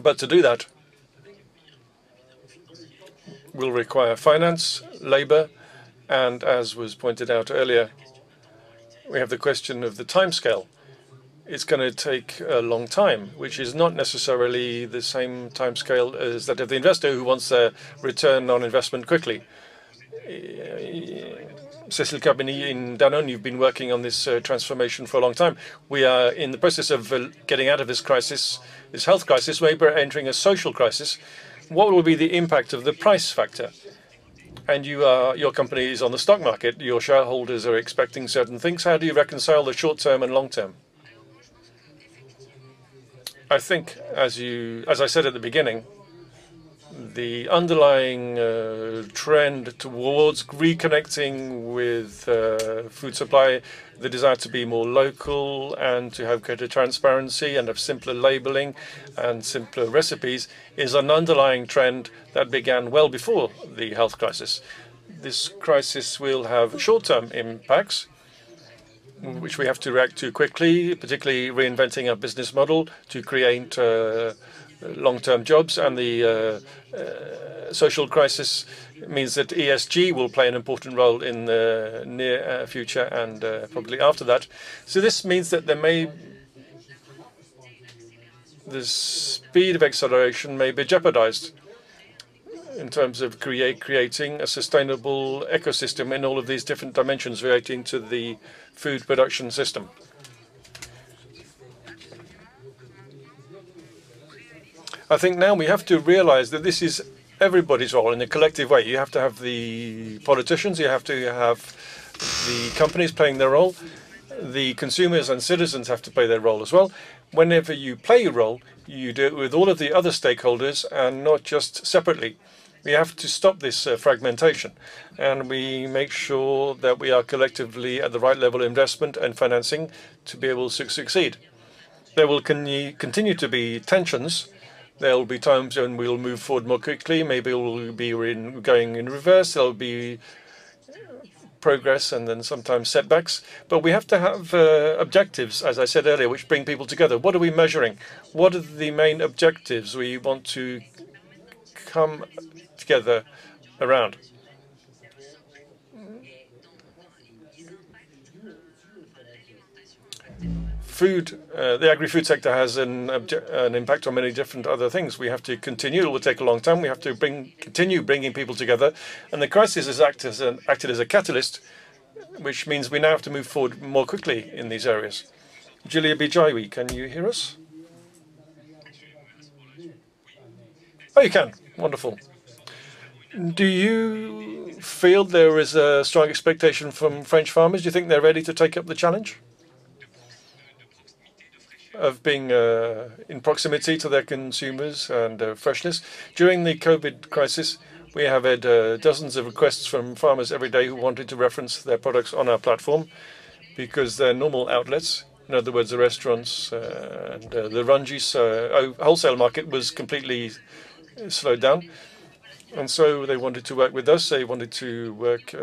But to do that will require finance, labor, and as was pointed out earlier, we have the question of the timescale. It's going to take a long time, which is not necessarily the same timescale as that of the investor who wants a return on investment quickly. Cécile CABANIS in Danone, you've been working on this transformation for a long time. We are in the process of getting out of this crisis, this health crisis. Maybe we're entering a social crisis. What will be the impact of the price factor? And your company is on the stock market. Your shareholders are expecting certain things. How do you reconcile the short term and long term? I think, as I said at the beginning, the underlying trend towards reconnecting with food supply, the desire to be more local and to have greater transparency and have simpler labeling and simpler recipes is an underlying trend that began well before the health crisis. This crisis will have short-term impacts, which we have to react to quickly, particularly reinventing our business model to create long-term jobs, and the social crisis means that ESG will play an important role in the near future and probably after that. So this means that the speed of acceleration may be jeopardized in terms of creating a sustainable ecosystem in all of these different dimensions relating to the food production system. I think now we have to realize that this is everybody's role in a collective way. You have to have the politicians, you have to have the companies playing their role, the consumers and citizens have to play their role as well. Whenever you play your role, you do it with all of the other stakeholders and not just separately. We have to stop this fragmentation, and we make sure that we are collectively at the right level of investment and financing to be able to succeed. There will continue to be tensions. There will be times when we'll move forward more quickly. Maybe we'll be going in reverse. There'll be progress and then sometimes setbacks. But we have to have objectives, as I said earlier, which bring people together. What are we measuring? What are the main objectives we want to come together around? Food, the agri-food sector has an impact on many different other things. We have to continue. It will take a long time. We have to continue bringing people together. And the crisis has acted as a catalyst, which means we now have to move forward more quickly in these areas. Julia BIJAOUI, can you hear us? Oh, you can. Wonderful. Do you feel there is a strong expectation from French farmers? Do you think they're ready to take up the challenge? of being in proximity to their consumers and freshness. During the COVID crisis, we have had dozens of requests from farmers every day who wanted to reference their products on our platform because their normal outlets, in other words, the restaurants and the Rungis wholesale market was completely slowed down. And so they wanted to work with us. They wanted to work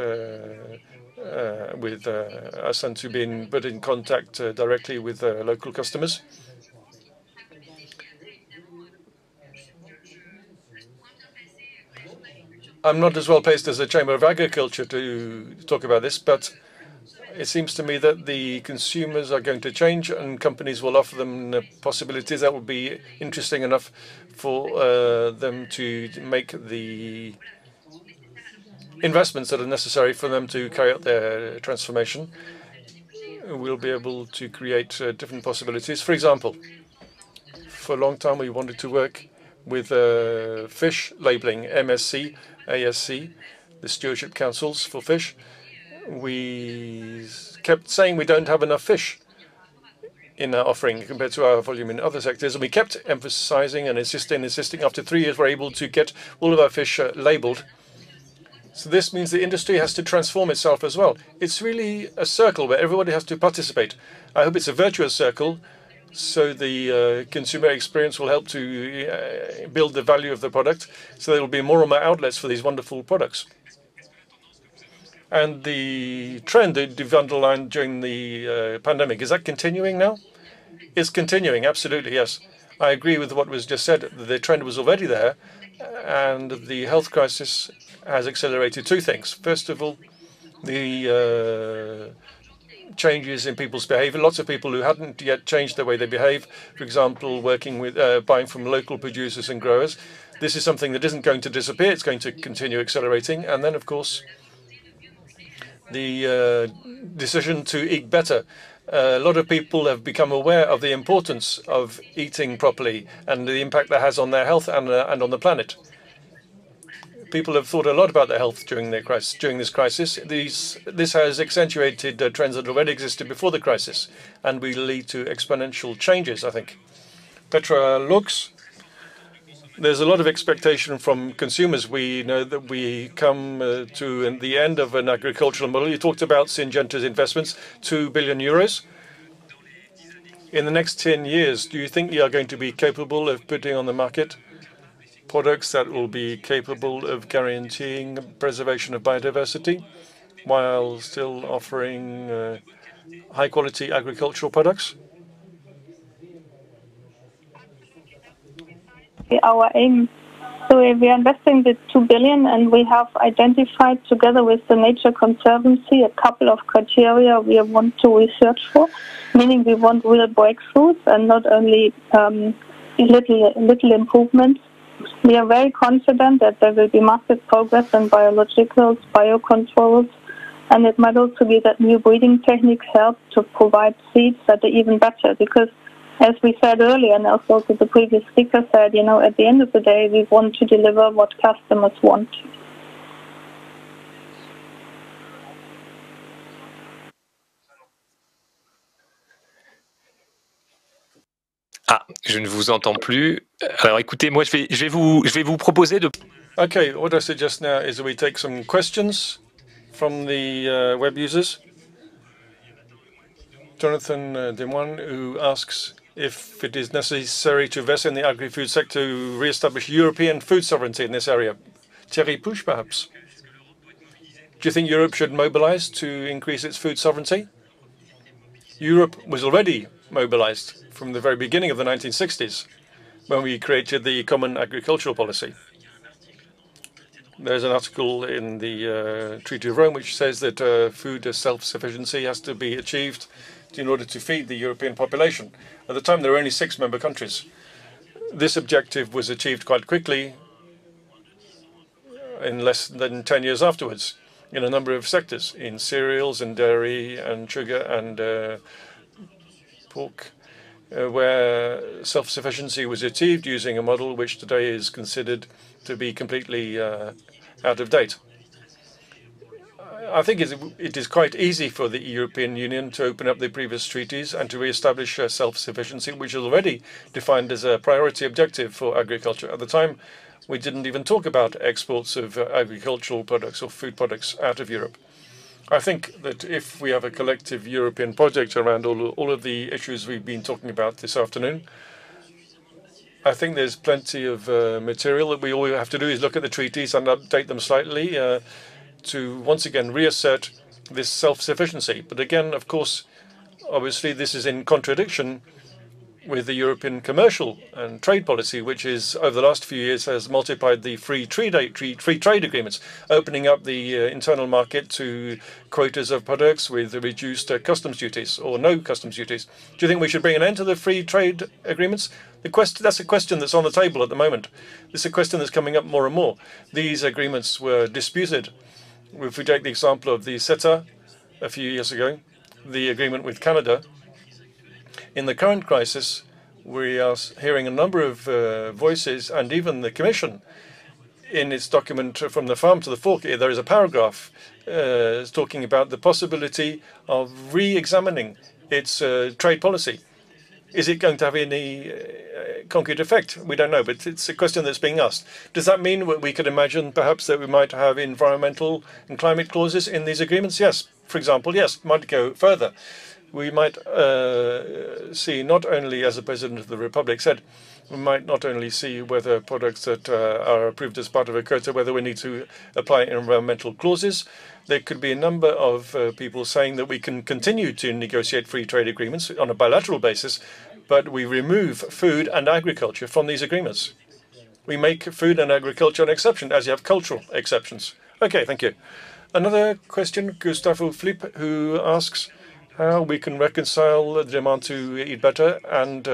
with us and to be put in contact directly with local customers. I'm not as well placed as the Chamber of Agriculture to talk about this, but it seems to me that the consumers are going to change and companies will offer them possibilities that will be interesting enough for them to make the investments that are necessary for them to carry out their transformation. We'll be able to create different possibilities. For example, for a long time we wanted to work with fish labeling, MSC, ASC, the stewardship councils for fish. We kept saying we don't have enough fish in our offering compared to our volume in other sectors, and we kept emphasizing and insisting. After 3 years, we're able to get all of our fish labeled. So this means the industry has to transform itself as well. It's really a circle where everybody has to participate. I hope it's a virtuous circle, so the consumer experience will help to build the value of the product, so there will be more and more outlets for these wonderful products. And the trend that you've underlined during the pandemic, is that continuing now? It's continuing, absolutely, yes. I agree with what was just said. The trend was already there, and the health crisis has accelerated two things. First of all, the changes in people's behavior. Lots of people who hadn't yet changed the way they behave, for example, working with buying from local producers and growers. This is something that isn't going to disappear. It's going to continue accelerating. And then, of course, the decision to eat better. A lot of people have become aware of the importance of eating properly and the impact that has on their health and on the planet. People have thought a lot about their health during this crisis. This has accentuated trends that already existed before the crisis and will lead to exponential changes, I think. Petra, LAUX. There's a lot of expectation from consumers. We know that we come to the end of an agricultural model. You talked about Syngenta's investments, 2 billion euros. In the next 10 years, do you think you are going to be capable of putting on the market products that will be capable of guaranteeing preservation of biodiversity while still offering high-quality agricultural products? Our aim. So we are investing the 2 billion, and we have identified together with the Nature Conservancy a couple of criteria we want to research for, meaning we want real breakthroughs and not only little improvements. We are very confident that there will be massive progress in biologicals, biocontrols, and it might also be that new breeding techniques help to provide seeds that are even better, because as we said earlier, and also the previous speaker said, at the end of the day, we want to deliver what customers want. Ah, je ne vous entends plus. Alors écoutez, moi je vais vous proposer de... Okay, what I suggest now is that we take some questions from the web users. Jonathan Demoine, who asks if it is necessary to invest in the agri-food sector to re-establish European food sovereignty in this area. Thierry Pouche, perhaps. Do you think Europe should mobilize to increase its food sovereignty? Europe was already mobilized from the very beginning of the 1960s when we created the Common Agricultural Policy. There's an article in the Treaty of Rome which says that food self-sufficiency has to be achieved in order to feed the European population. At the time, there were only 6 member countries. This objective was achieved quite quickly in less than 10 years afterwards in a number of sectors, in cereals and dairy and sugar and pork, where self-sufficiency was achieved using a model which today is considered to be completely out of date. I think it is quite easy for the European Union to open up the previous treaties and to re-establish self-sufficiency, which is already defined as a priority objective for agriculture. At the time, we didn't even talk about exports of agricultural products or food products out of Europe. I think that if we have a collective European project around all of the issues we've been talking about this afternoon, I think there's plenty of material that all we have to do is look at the treaties and update them slightly to once again reassert this self-sufficiency. But again, of course, obviously this is in contradiction with the European commercial and trade policy, which is over the last few years has multiplied the free trade agreements, opening up the internal market to quotas of products with reduced customs duties or no customs duties. Do you think we should bring an end to the free trade agreements? That's a question that's on the table at the moment. It's a question that's coming up more and more. These agreements were disputed. If we take the example of the CETA a few years ago, the agreement with Canada, in the current crisis, we are hearing a number of voices, and even the Commission, in its document From the Farm to the Fork, there is a paragraph talking about the possibility of re-examining its trade policy. Is it going to have any concrete effect? We don't know, but it's a question that's being asked. Does that mean we could imagine perhaps that we might have environmental and climate clauses in these agreements? Yes. For example, yes, might go further. We might see not only, as the President of the Republic said, we might not only see whether products that are approved as part of a quota, whether we need to apply environmental clauses. There could be a number of people saying that we can continue to negotiate free trade agreements on a bilateral basis, but we remove food and agriculture from these agreements. We make food and agriculture an exception, as you have cultural exceptions. Okay, thank you. Another question, Gustavo Flip, who asks how we can reconcile the demand to eat better and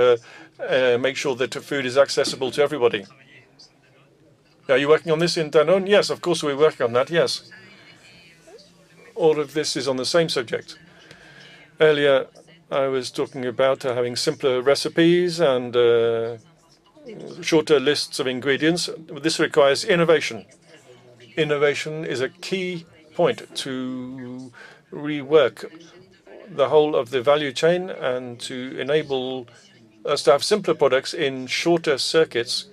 make sure that food is accessible to everybody. Are you working on this in Danone? Yes, of course we're working on that, yes. All of this is on the same subject. Earlier, I was talking about having simpler recipes and shorter lists of ingredients. This requires innovation. Innovation is a key point to rework the whole of the value chain and to enable us to have simpler products in shorter circuits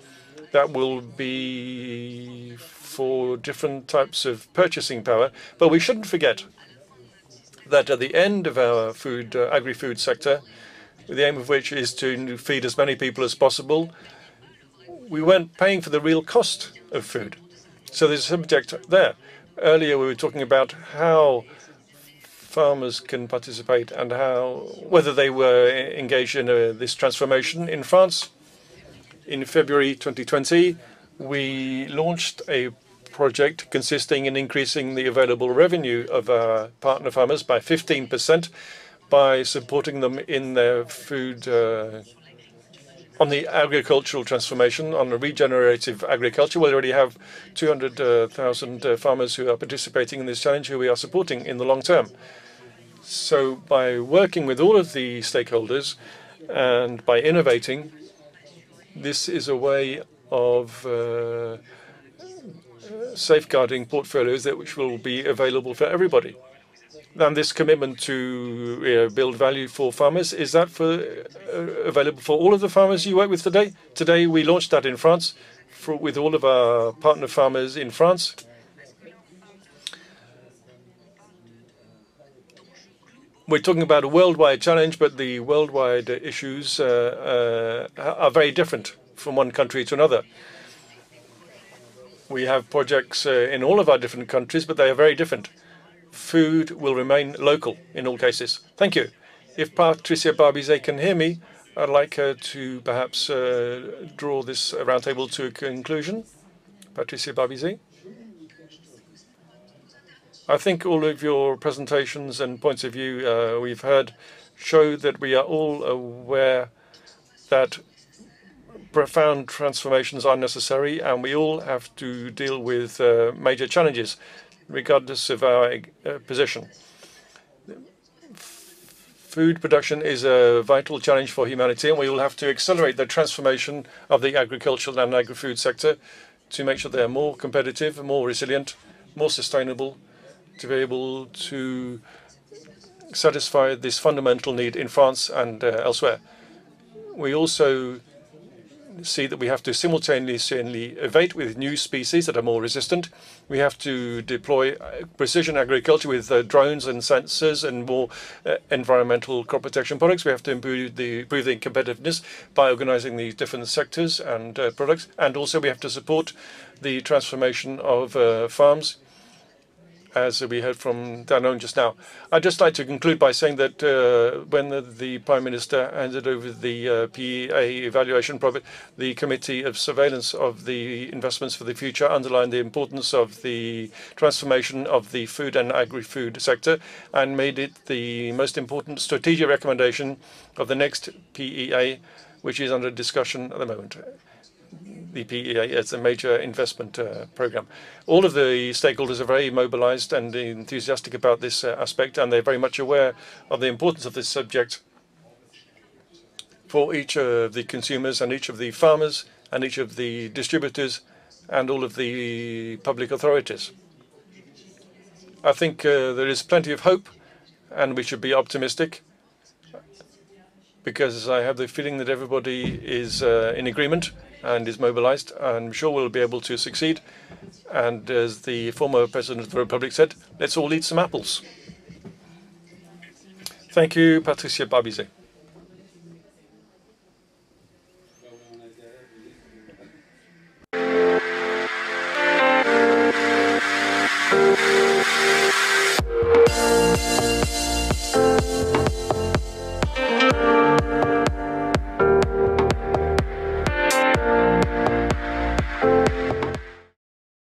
that will be for different types of purchasing power. But we shouldn't forget that at the end of our agri-food sector, the aim of which is to feed as many people as possible, we weren't paying for the real cost of food. So there's a subject there. Earlier we were talking about how farmers can participate and whether they were engaged in this transformation. In France, in February 2020, we launched a project consisting in increasing the available revenue of our partner farmers by 15% by supporting them in their food on the agricultural transformation, on the regenerative agriculture. We already have 200,000 farmers who are participating in this challenge, who we are supporting in the long term. So by working with all of the stakeholders and by innovating, this is a way of safeguarding portfolios which will be available for everybody. And this commitment to build value for farmers, is that available for all of the farmers you work with today? Today we launched that in France with all of our partner farmers in France. We're talking about a worldwide challenge, but the worldwide issues are very different from one country to another. We have projects in all of our different countries, but they are very different. Food will remain local in all cases. Thank you. If Patricia BARBIZET can hear me, I'd like her to perhaps draw this roundtable to a conclusion. Patricia BARBIZET. I think all of your presentations and points of view we've heard show that we are all aware that profound transformations are necessary, and we all have to deal with major challenges, regardless of our position. Food production is a vital challenge for humanity, and we will have to accelerate the transformation of the agricultural and agri-food sector to make sure they are more competitive, more resilient, more sustainable, to be able to satisfy this fundamental need in France and elsewhere. We also see that we have to simultaneously innovate with new species that are more resistant. We have to deploy precision agriculture with drones and sensors and more environmental crop protection products. We have to improve the competitiveness by organizing these different sectors and products. And also we have to support the transformation of farms, as we heard from Danone just now. I'd just like to conclude by saying that when the Prime Minister handed over the PEA evaluation project, the Committee of Surveillance of the Investments for the Future underlined the importance of the transformation of the food and agri-food sector and made it the most important strategic recommendation of the next PEA, which is under discussion at the moment. The PEA is a major investment program. All of the stakeholders are very mobilized and enthusiastic about this aspect, and they're very much aware of the importance of this subject for each of the consumers and each of the farmers and each of the distributors and all of the public authorities. I think there is plenty of hope, and we should be optimistic, because I have the feeling that everybody is in agreement and is mobilized. I'm sure we'll be able to succeed. And as the former President of the Republic said, let's all eat some apples. Thank you, Patricia BARBIZET.